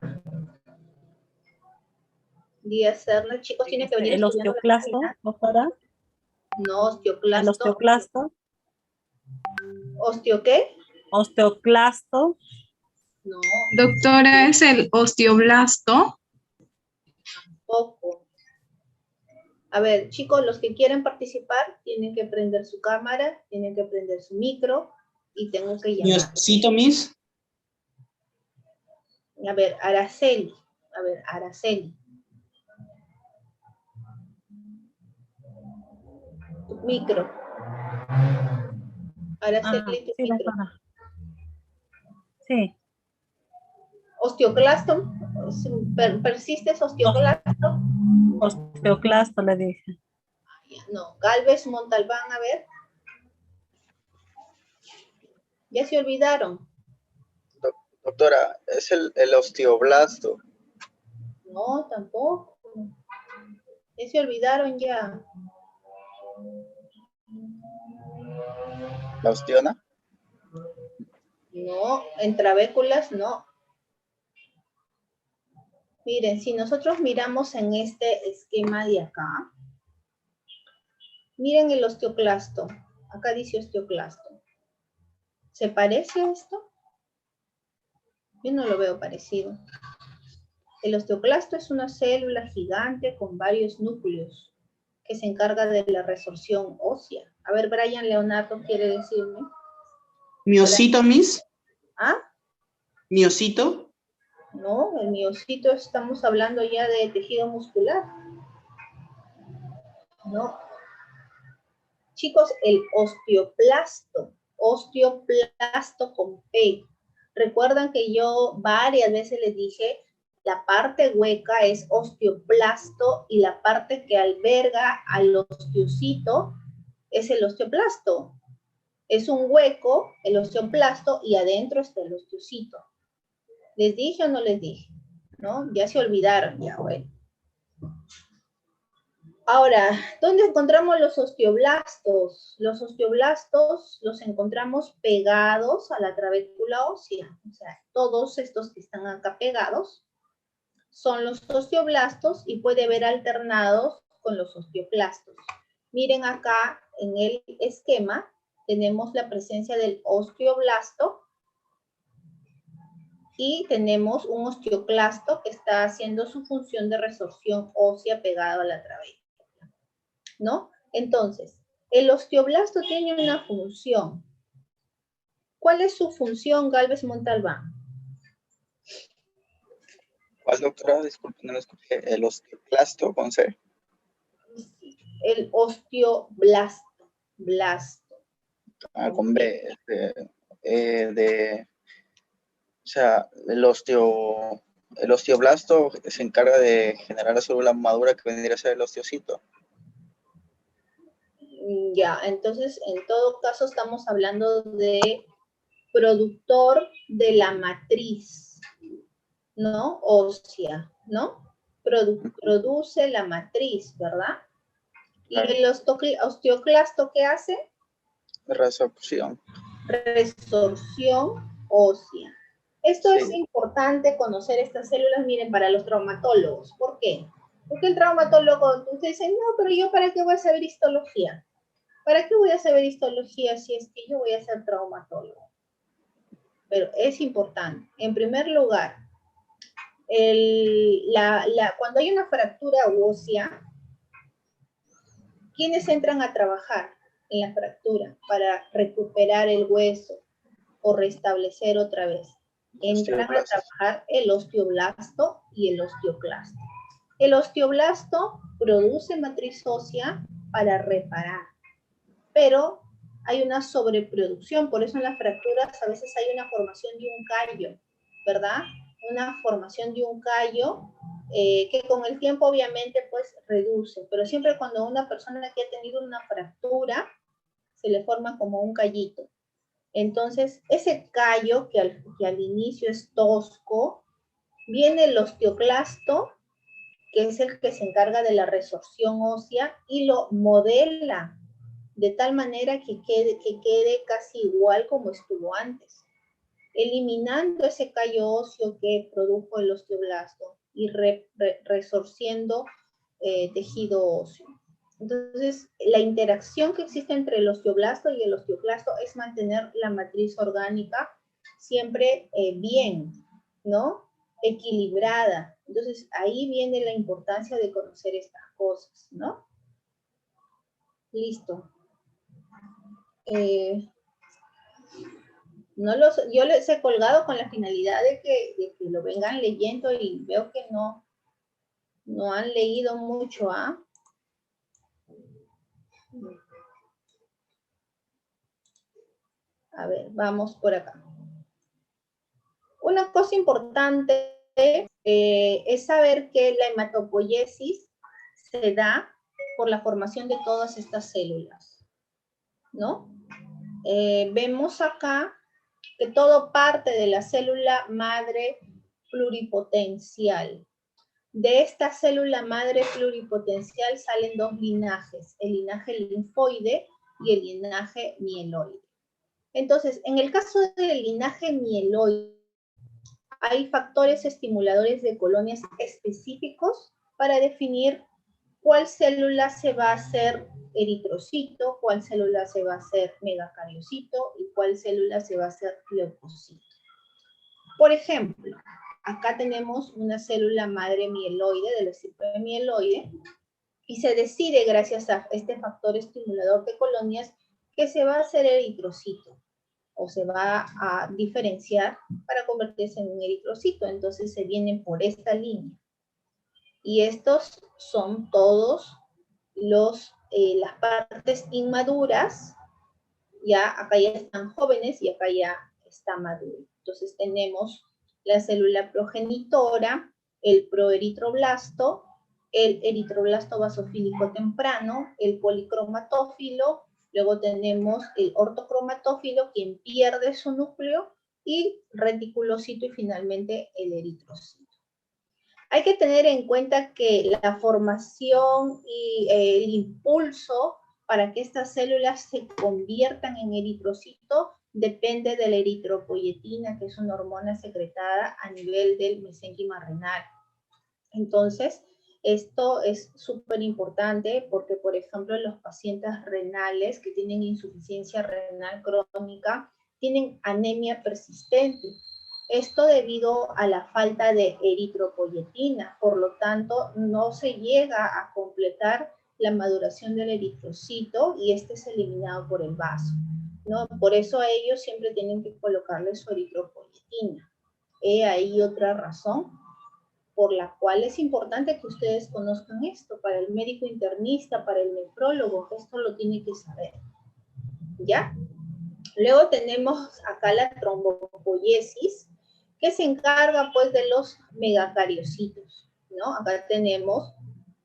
Díaz Serna, chicos, tiene que venir el estudiando osteoclasto, la doctora. No, osteoclasto. El osteoclasto. ¿Osteo qué? Osteoclasto. No, Doctora, ¿es el osteoblasto? poco. A ver, chicos, los que quieren participar tienen que prender su cámara, tienen que prender su micro y tengo que llamar. Miocito, Miss. A ver, Araceli. A ver, Araceli. Tu micro. Araceli, tu Sí, micro. doctora. Sí. Osteoclasto. ¿Persistes osteoclasto? Osteoclasto le dije. No. Galvez Montalbán, a ver. Ya se olvidaron. Doctora, es el osteoblasto. No, tampoco. Ya se olvidaron ya. ¿La osteona? No, en trabéculas no. Miren, si nosotros miramos en este esquema de acá, miren el osteoclasto. Acá dice osteoclasto. ¿Se parece a esto? Yo no lo veo parecido. El osteoclasto es una célula gigante con varios núcleos que se encarga de la resorción ósea. A ver, Brian Leonardo quiere decirme. Miocito, Miss. ¿Ah? Miocito. No, el miocito estamos hablando ya de tejido muscular. No. Chicos, el osteoplasto con P. Recuerdan que yo varias veces les dije, la parte hueca es osteoplasto y la parte que alberga al osteocito es el osteoplasto. Es un hueco, el osteoplasto, y adentro está el osteocito. ¿Les dije o no les dije? ¿No? Ya se olvidaron, ya, bueno. Ahora, ¿dónde encontramos los osteoblastos? Los osteoblastos los encontramos pegados a la trabécula ósea. O sea, todos estos que están acá pegados son los osteoblastos y puede ver alternados con los osteoclastos. Miren acá en el esquema tenemos la presencia del osteoblasto y tenemos un osteoclasto que está haciendo su función de resorción ósea pegado a la trabécula, ¿no? Entonces, el osteoblasto tiene una función. ¿Cuál es su función, Galvez Montalbán? ¿Cuál, doctora? Disculpe, no lo escuché. ¿El osteoclasto con C? El osteoblasto. Con B. O sea, el osteoblasto se encarga de generar la célula madura que vendría a ser el osteocito. Ya, entonces en todo caso estamos hablando de productor de la matriz, ¿no? Ósea, ¿no? Produce la matriz, ¿verdad? Claro. ¿Y el osteoclasto qué hace? Resorción. Resorción ósea. Esto Sí. es importante conocer estas células, miren, para los traumatólogos. ¿Por qué? Porque el traumatólogo, ustedes dicen, no, pero yo ¿para qué voy a saber histología? ¿Para qué voy a saber histología si es que yo voy a ser traumatólogo? Pero es importante. En primer lugar, cuando hay una fractura ósea, ¿quiénes entran a trabajar en la fractura para recuperar el hueso o restablecer otra vez? Entran a trabajar el osteoblasto y el osteoclasto. El osteoblasto produce matriz ósea para reparar, pero hay una sobreproducción, por eso en las fracturas a veces hay una formación de un callo, ¿verdad? Una formación de un callo que con el tiempo obviamente pues reduce, pero siempre cuando una persona que ha tenido una fractura se le forma como un callito. Entonces, ese callo que al inicio es tosco, viene el osteoclasto, que es el que se encarga de la resorción ósea y lo modela de tal manera que quede casi igual como estuvo antes, eliminando ese callo óseo que produjo el osteoblasto y resorciendo tejido óseo. Entonces, la interacción que existe entre el osteoblasto y el osteoclasto es mantener la matriz orgánica siempre bien, ¿no? Equilibrada. Entonces, ahí viene la importancia de conocer estas cosas, ¿no? Listo. Yo les he colgado con la finalidad de que lo vengan leyendo y veo que no han leído mucho, ¿ah? A ver, vamos por acá. Una cosa importante es saber que la hematopoiesis se da por la formación de todas estas células, ¿no? Vemos acá que todo parte de la célula madre pluripotencial. De esta célula madre pluripotencial salen dos linajes, el linaje linfoide y el linaje mieloide. Entonces, en el caso del linaje mieloide, hay factores estimuladores de colonias específicos para definir cuál célula se va a hacer eritrocito, cuál célula se va a hacer megacariocito y cuál célula se va a hacer leucocito. Por ejemplo, acá tenemos una célula madre mieloide, de la estirpe mieloide, y se decide, gracias a este factor estimulador de colonias, que se va a hacer eritrocito, o se va a diferenciar para convertirse en un eritrocito. Entonces se vienen por esta línea. Y estos son todos las partes inmaduras. Ya acá ya están jóvenes y acá ya está maduro. Entonces tenemos la célula progenitora, el proeritroblasto, el eritroblasto basofílico temprano, el policromatófilo, luego tenemos el ortocromatófilo, quien pierde su núcleo, y reticulocito y finalmente el eritrocito. Hay que tener en cuenta que la formación y el impulso para que estas células se conviertan en eritrocito depende de la eritropoyetina, que es una hormona secretada a nivel del mesénquima renal. Entonces, esto es súper importante porque, por ejemplo, los pacientes renales que tienen insuficiencia renal crónica tienen anemia persistente. Esto debido a la falta de eritropoyetina, por lo tanto, no se llega a completar la maduración del eritrocito y este es eliminado por el vaso, ¿no? Por eso a ellos siempre tienen que colocarle su eritropoyetina. He ahí otra razón por la cual es importante que ustedes conozcan esto. Para el médico internista, para el nefrólogo, esto lo tiene que saber, ¿ya? Luego tenemos acá la trombopoiesis, que se encarga pues de los megacariocitos, ¿no? Acá tenemos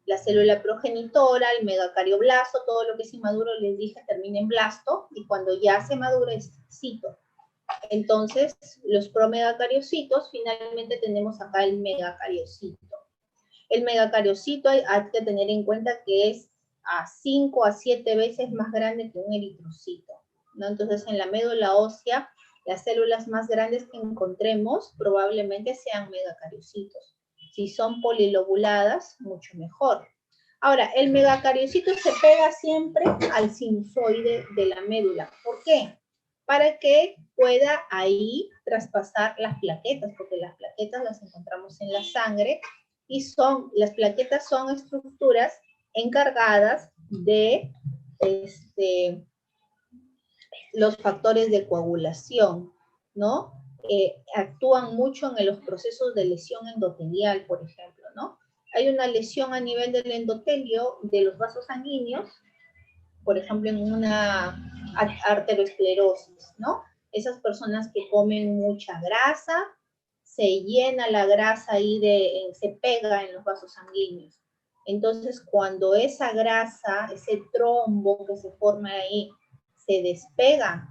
la célula progenitora, el megacarioblasto, todo lo que es inmaduro, les dije, termina en blasto, y cuando ya se madura es cito. Entonces, los promegacariocitos, finalmente tenemos acá el megacariocito. El megacariocito hay que tener en cuenta que es a 5 a 7 veces más grande que un eritrocito, ¿no? Entonces, en la médula ósea, las células más grandes que encontremos probablemente sean megacariocitos. Si son polilobuladas, mucho mejor. Ahora, el megacariocito se pega siempre al sinusoide de la médula. ¿Por qué? Para que pueda ahí traspasar las plaquetas, porque las plaquetas las encontramos en la sangre y las plaquetas son estructuras encargadas de los factores de coagulación, ¿no? Actúan mucho en los procesos de lesión endotelial, por ejemplo, ¿no? Hay una lesión a nivel del endotelio de los vasos sanguíneos, por ejemplo, en una arteriosclerosis, ¿no? Esas personas que comen mucha grasa, se llena la grasa ahí, se pega en los vasos sanguíneos. Entonces, cuando esa grasa, ese trombo que se forma ahí, se despega,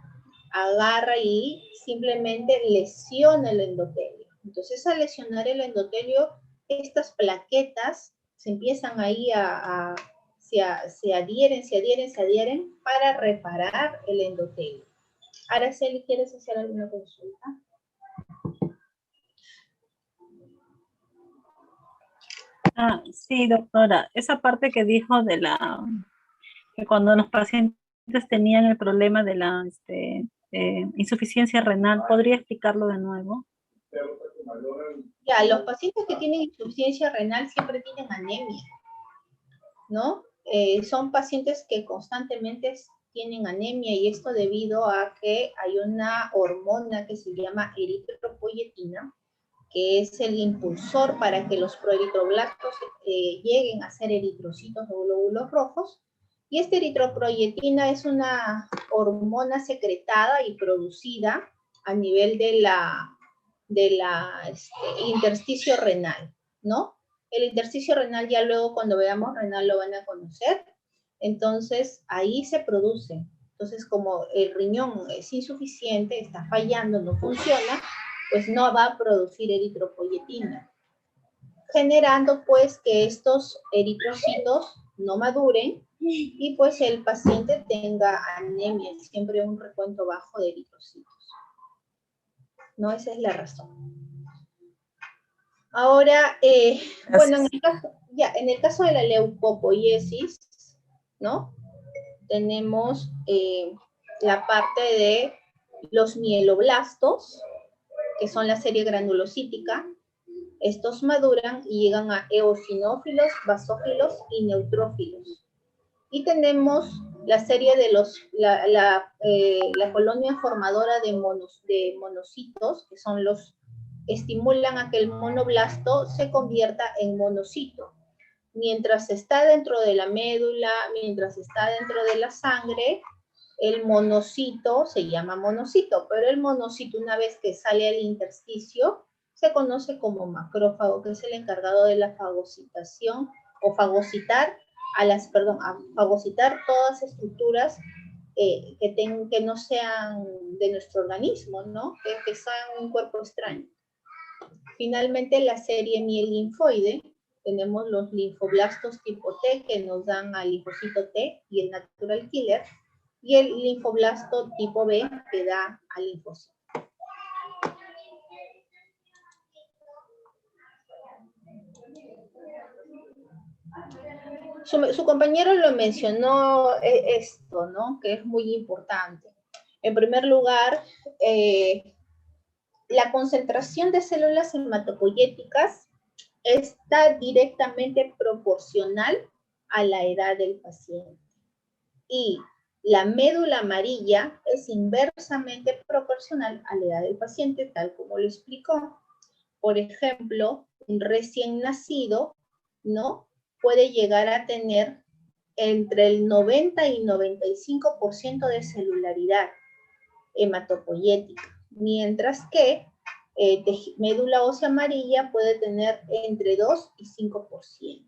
agarra y simplemente lesiona el endotelio. Entonces, al lesionar el endotelio, estas plaquetas se empiezan ahí se adhieren para reparar el endotelio. Araceli, ¿quieres hacer alguna consulta? Sí, doctora. Esa parte que dijo de que cuando los pacientes tenían el problema de la insuficiencia renal, ¿podría explicarlo de nuevo? Ya, los pacientes que tienen insuficiencia renal siempre tienen anemia, ¿no? Son pacientes que constantemente tienen anemia y esto debido a que hay una hormona que se llama eritropoyetina, que es el impulsor para que los proeritroblastos lleguen a ser eritrocitos o glóbulos rojos. Y esta eritropoyetina es una hormona secretada y producida a nivel de la intersticio renal, ¿no? El intersticio renal ya luego cuando veamos renal lo van a conocer. Entonces ahí se produce. Entonces como el riñón es insuficiente, está fallando, no funciona, pues no va a producir eritropoyetina, generando pues que estos eritrocitos no maduren y pues el paciente tenga anemia, siempre un recuento bajo de eritrocitos. No, esa es la razón. Ahora, bueno, en el caso de la leucopoiesis, ¿no? Tenemos la parte de los mieloblastos, que son la serie granulocítica. Estos maduran y llegan a eosinófilos, basófilos y neutrófilos. Y tenemos la serie de la colonia formadora de monocitos, que son estimulan a que el monoblasto se convierta en monocito. Mientras está dentro de la médula, mientras está dentro de la sangre, el monocito se llama monocito, pero el monocito una vez que sale al intersticio se conoce como macrófago, que es el encargado de la fagocitación o fagocitar fagocitar todas estructuras que no sean de nuestro organismo, ¿no? Que sean un cuerpo extraño. Finalmente, la serie mielinfoide, tenemos los linfoblastos tipo T que nos dan al linfocito T y el natural killer, y el linfoblasto tipo B que da al linfocito. Su compañero lo mencionó esto, ¿no? Que es muy importante. En primer lugar, la concentración de células hematopoyéticas está directamente proporcional a la edad del paciente. Y la médula amarilla es inversamente proporcional a la edad del paciente, tal como lo explicó. Por ejemplo, un recién nacido, ¿no? Puede llegar a tener entre el 90 y 95% de celularidad hematopoyética, mientras que médula ósea amarilla puede tener entre 2 y 5%.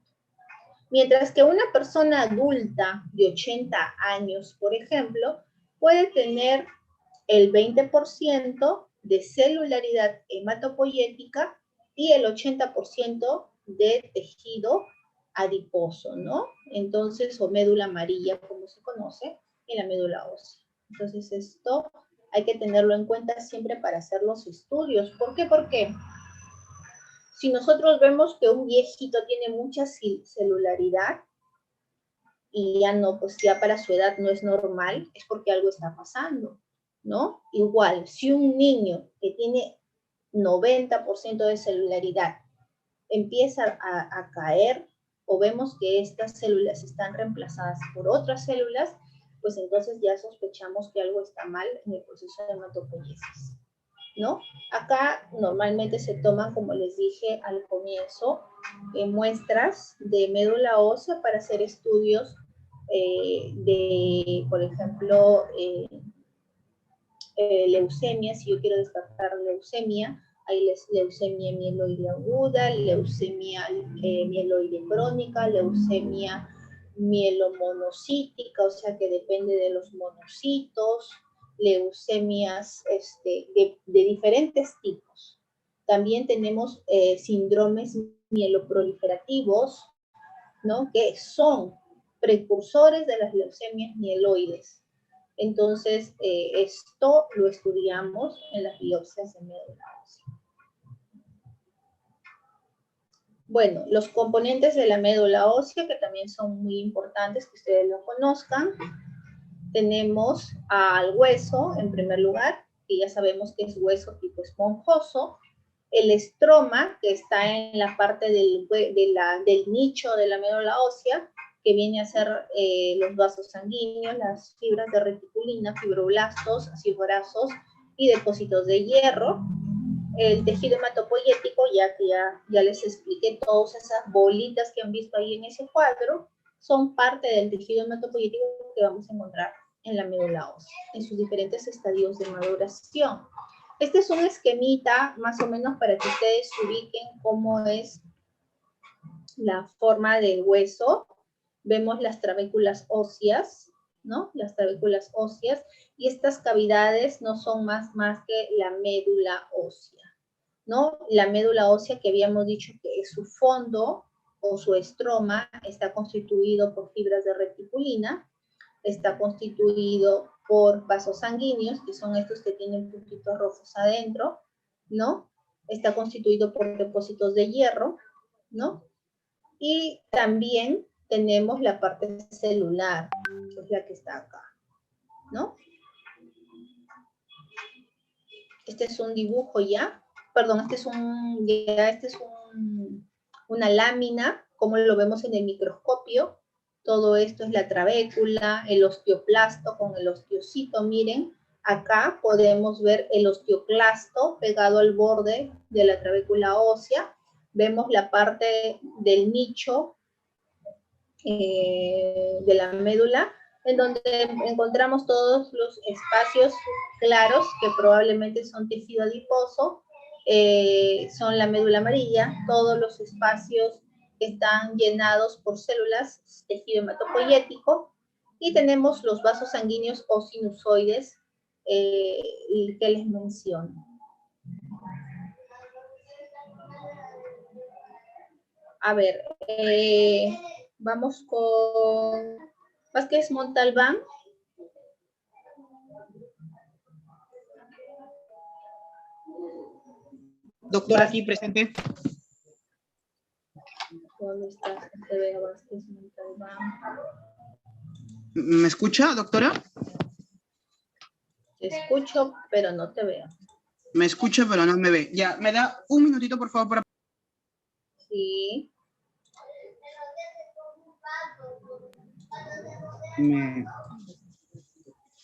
Mientras que una persona adulta de 80 años, por ejemplo, puede tener el 20% de celularidad hematopoyética y el 80% de tejido adiposo, ¿no? Entonces, o médula amarilla, como se conoce, en la médula ósea. Entonces, esto hay que tenerlo en cuenta siempre para hacer los estudios. ¿Por qué? Porque si nosotros vemos que un viejito tiene mucha celularidad y ya no, pues ya para su edad no es normal, es porque algo está pasando, ¿no? Igual, si un niño que tiene 90% de celularidad empieza a caer o vemos que estas células están reemplazadas por otras células, pues entonces ya sospechamos que algo está mal en el proceso de hematopoiesis, ¿no? Acá normalmente se toman, como les dije al comienzo, muestras de médula ósea para hacer estudios de, por ejemplo, leucemia. Si yo quiero descartar leucemia, hay leucemia mieloide aguda, leucemia mieloide crónica, leucemia mielomonocítica, o sea que depende de los monocitos, leucemias de diferentes tipos. También tenemos síndromes mieloproliferativos, ¿no? Que son precursores de las leucemias mieloides. Entonces, esto lo estudiamos en las biopsias de médula ósea. Bueno, los componentes de la médula ósea, que también son muy importantes que ustedes lo conozcan. Tenemos al hueso, en primer lugar, que ya sabemos que es hueso tipo esponjoso. El estroma, que está en la parte del nicho de la médula ósea, que viene a ser los vasos sanguíneos, las fibras de reticulina, fibroblastos, fibrosos y depósitos de hierro. El tejido hematopoyético, ya que ya les expliqué, todas esas bolitas que han visto ahí en ese cuadro, son parte del tejido hematopoyético que vamos a encontrar en la médula ósea, en sus diferentes estadios de maduración. Este es un esquemita, más o menos, para que ustedes ubiquen cómo es la forma del hueso. Vemos las trabéculas óseas, ¿no? Las trabéculas óseas, y estas cavidades no son más que la médula ósea, ¿no? La médula ósea, que habíamos dicho que es su fondo o su estroma, está constituido por fibras de reticulina, está constituido por vasos sanguíneos, que son estos que tienen puntitos rojos adentro, ¿no? Está constituido por depósitos de hierro, ¿no? Y también tenemos la parte celular, que es la que está acá, ¿no? Este es un dibujo ya, perdón, este es una lámina, como lo vemos en el microscopio. Todo esto es la trabécula, el osteoplasto con el osteocito. Miren, acá podemos ver el osteoclasto pegado al borde de la trabécula ósea. Vemos la parte del nicho de la médula, en donde encontramos todos los espacios claros, que probablemente son tejido adiposo, son la médula amarilla, todos los espacios que están llenados por células, tejido hematopoyético, y tenemos los vasos sanguíneos o sinusoides que les menciono. A ver, vamos con Vázquez Montalbán. Doctora, aquí presente. ¿Dónde está? Te veo, Vázquez Montalbán. ¿Me escucha, doctora? Te escucho, pero no te veo. Me escucha, pero no me ve. Ya, ¿me da un minutito, por favor, para... Sí.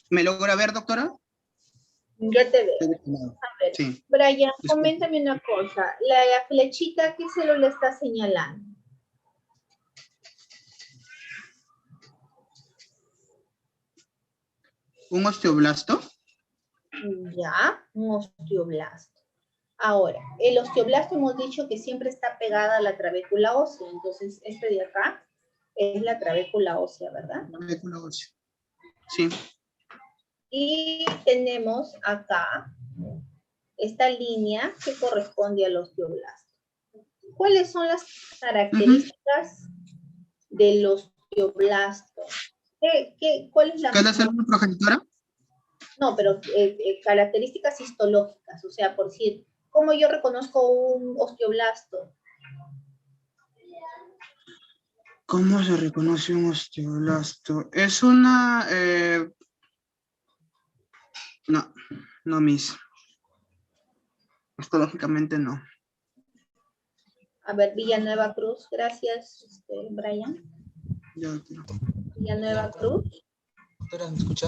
¿Me logra ver, doctora? Ya te veo. A ver, sí. Brian, coméntame una cosa. La flechita, ¿qué célula está señalando? ¿Un osteoblasto? Ya, un osteoblasto. Ahora, el osteoblasto hemos dicho que siempre está pegada a la trabécula ósea. Entonces, este de acá es la trabécula ósea, ¿verdad? Trabécula ósea. Sí. Y tenemos acá esta línea que corresponde al osteoblasto. ¿Cuáles son las características del osteoblasto? ¿Cuál es la... ¿Qué es la célula progenitora? No, pero características histológicas, o sea, por decir, ¿cómo yo reconozco un osteoblasto? ¿Cómo se reconoce un osteoblasto? Es una... No, Miss. Histológicamente no. A ver, Villanueva Cruz, gracias, Brian. Ya, Villanueva Cruz. Doctora, ¿me escucha?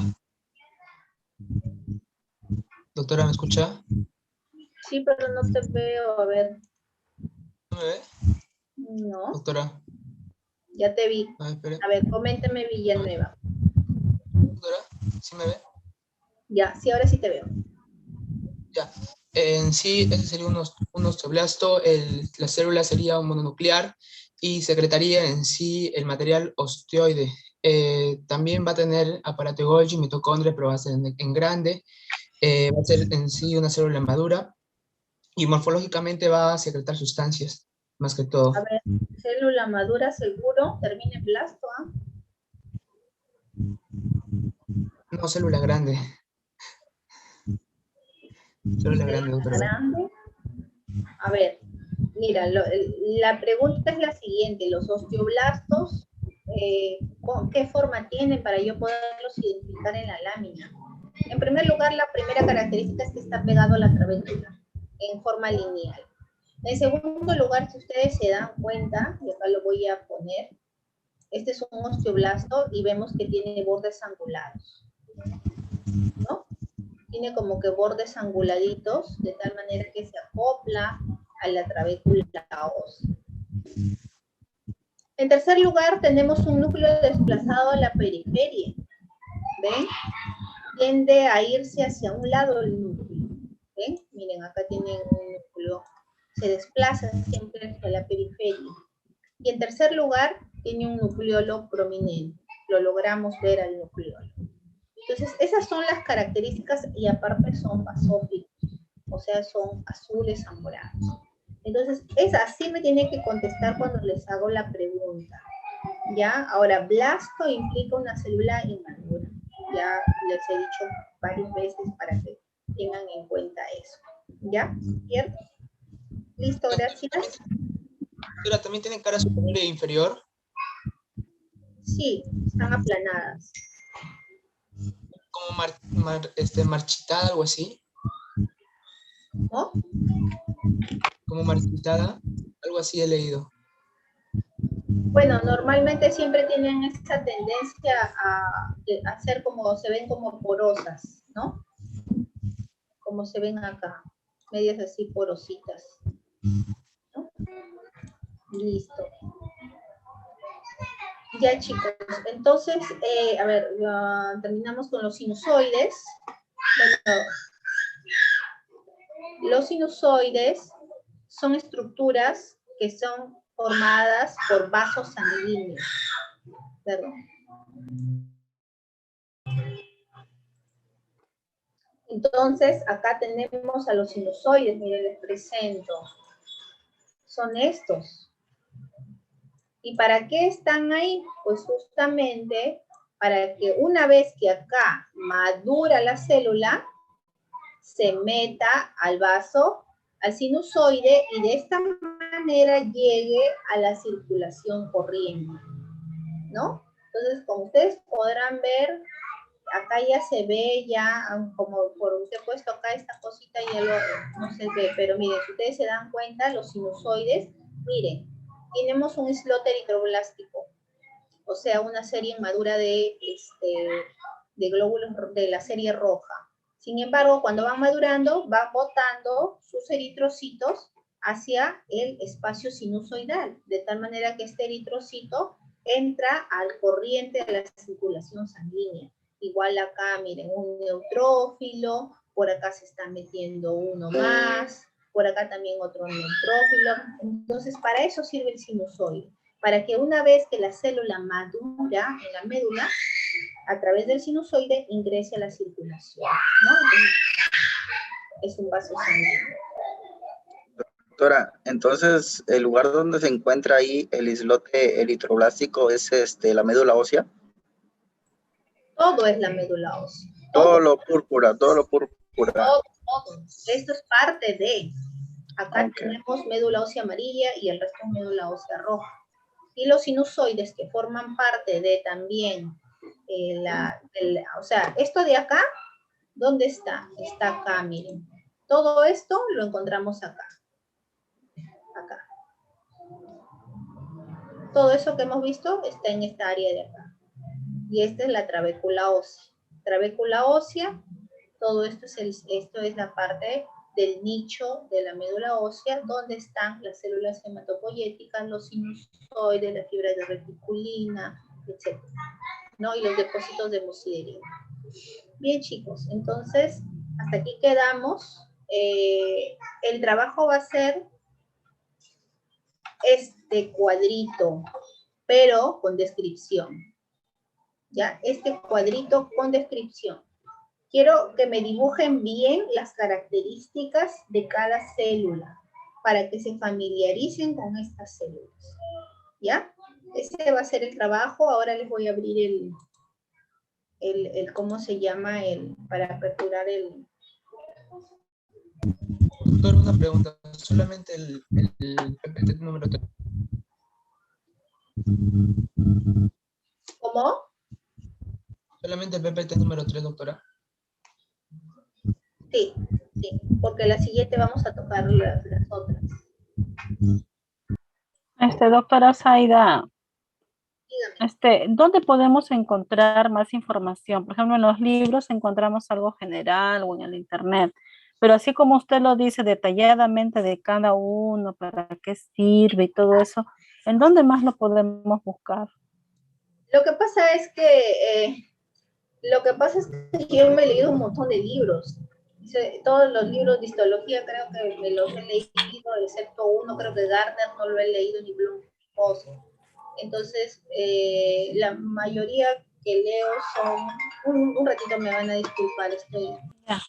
Doctora, ¿me escucha? Sí, pero no te veo, a ver. ¿No me ve? No. Doctora. Ya te vi. A ver, coméntame Villanueva. Doctora, ¿sí me ve? Ya, sí, ahora sí te veo. Ya. En sí, ese sería un osteoblasto, la célula sería un mononuclear y secretaría en sí el material osteoide. También va a tener aparato de Golgi, mitocondria, pero va a ser en grande. Va a ser en sí una célula madura y morfológicamente va a secretar sustancias, más que todo. A ver, célula madura seguro, termina en blasto, ¿ah? No, célula grande. Célula grande, doctora. Grande. A ver, Mira, la pregunta es la siguiente, los osteoblastos, ¿qué forma tienen para yo poderlos identificar en la lámina? En primer lugar, la primera característica es que está pegado a la trabécula, en forma lineal. En segundo lugar, si ustedes se dan cuenta, y acá lo voy a poner, este es un osteoblasto y vemos que tiene bordes angulados, ¿no? Tiene como que bordes anguladitos, de tal manera que se acopla a la trabécula ósea. En tercer lugar, tenemos un núcleo desplazado a la periferia. ¿Ven? Tiende a irse hacia un lado el núcleo. ¿Ven? Miren, acá tienen un núcleo. Se desplaza siempre hacia la periferia. Y en tercer lugar, tiene un nucleolo prominente. Lo logramos ver al nucleolo. Entonces, esas son las características y aparte son basófilos. O sea, son azules zamorados. Entonces, es así me tienen que contestar cuando les hago la pregunta. ¿Ya? Ahora, blasto implica una célula inmadura. Ya les he dicho varias veces para que tengan en cuenta eso. ¿Ya? ¿Cierto? ¿Listo? Gracias. Doctora, ¿también tienen cara superior e inferior? Sí, están aplanadas. Como marchitada, algo así. ¿No? Como marchitada, algo así he leído. Bueno, normalmente siempre tienen esa tendencia a hacer como, se ven como porosas, ¿no? Como se ven acá, medias así porositas, ¿no? Listo. Ya, chicos, entonces, a ver, terminamos con los sinusoides. Bueno, los sinusoides son estructuras que son formadas por vasos sanguíneos. Perdón. Entonces, acá tenemos a los sinusoides, miren, les presento. Son estos. ¿Y para qué están ahí? Pues justamente para que una vez que acá madura la célula, se meta al vaso, al sinusoide, y de esta manera llegue a la circulación corriente, ¿no? Entonces, como ustedes podrán ver, acá ya se ve, ya como por usted puesto acá esta cosita ya no se ve, pero miren, si ustedes se dan cuenta, los sinusoides, miren, tenemos un islote eritroblástico, o sea, una serie inmadura de glóbulos de la serie roja. Sin embargo, cuando van madurando, van botando sus eritrocitos hacia el espacio sinusoidal, de tal manera que este eritrocito entra al corriente de la circulación sanguínea. Igual acá, miren, un neutrófilo, por acá se está metiendo uno más, por acá también otro neutrófilo. Entonces, para eso sirve el sinusoide, para que una vez que la célula madura en la médula, a través del sinusoide ingrese a la circulación, ¿no? Entonces, es un vaso sanguíneo. Doctora, entonces, ¿el lugar donde se encuentra ahí el islote eritroblástico es la médula ósea? Todo es la médula ósea. Todo lo púrpura. Todo. Esto es parte de. Acá tenemos médula ósea amarilla y el resto es médula ósea roja. Y los sinusoides que forman parte de también, o sea, esto de acá, ¿dónde está? Está acá, miren. Todo esto lo encontramos acá. Acá. Todo eso que hemos visto está en esta área de acá. Y esta es la trabécula ósea. Trabécula ósea, todo esto es la parte del nicho de la médula ósea, donde están las células hematopoyéticas, los sinusoides, las fibras de reticulina, etc., ¿no? Y los depósitos de hemosiderina. Bien, chicos, entonces, hasta aquí quedamos. El trabajo va a ser este cuadrito, pero con descripción. ¿Ya? Este cuadrito con descripción. Quiero que me dibujen bien las características de cada célula para que se familiaricen con estas células. ¿Ya? Ese va a ser el trabajo. Ahora les voy a abrir ¿cómo se llama? Para aperturar Doctor, una pregunta. Solamente el PPT número 3. ¿Cómo? Solamente el PPT número 3, doctora. Sí, sí, porque la siguiente vamos a tocar las otras. Doctora Zaida, Dígame. ¿dónde podemos encontrar más información? Por ejemplo, en los libros encontramos algo general o en el internet, pero así como usted lo dice detalladamente de cada uno, para qué sirve y todo eso, ¿en dónde más lo podemos buscar? Lo que pasa es que yo me he leído un montón de libros. Todos los libros de histología creo que me los he leído, excepto uno, creo que Gardner no lo he leído, ni Bloom. Entonces, la mayoría que leo son, un ratito me van a disculpar, estoy... Ya.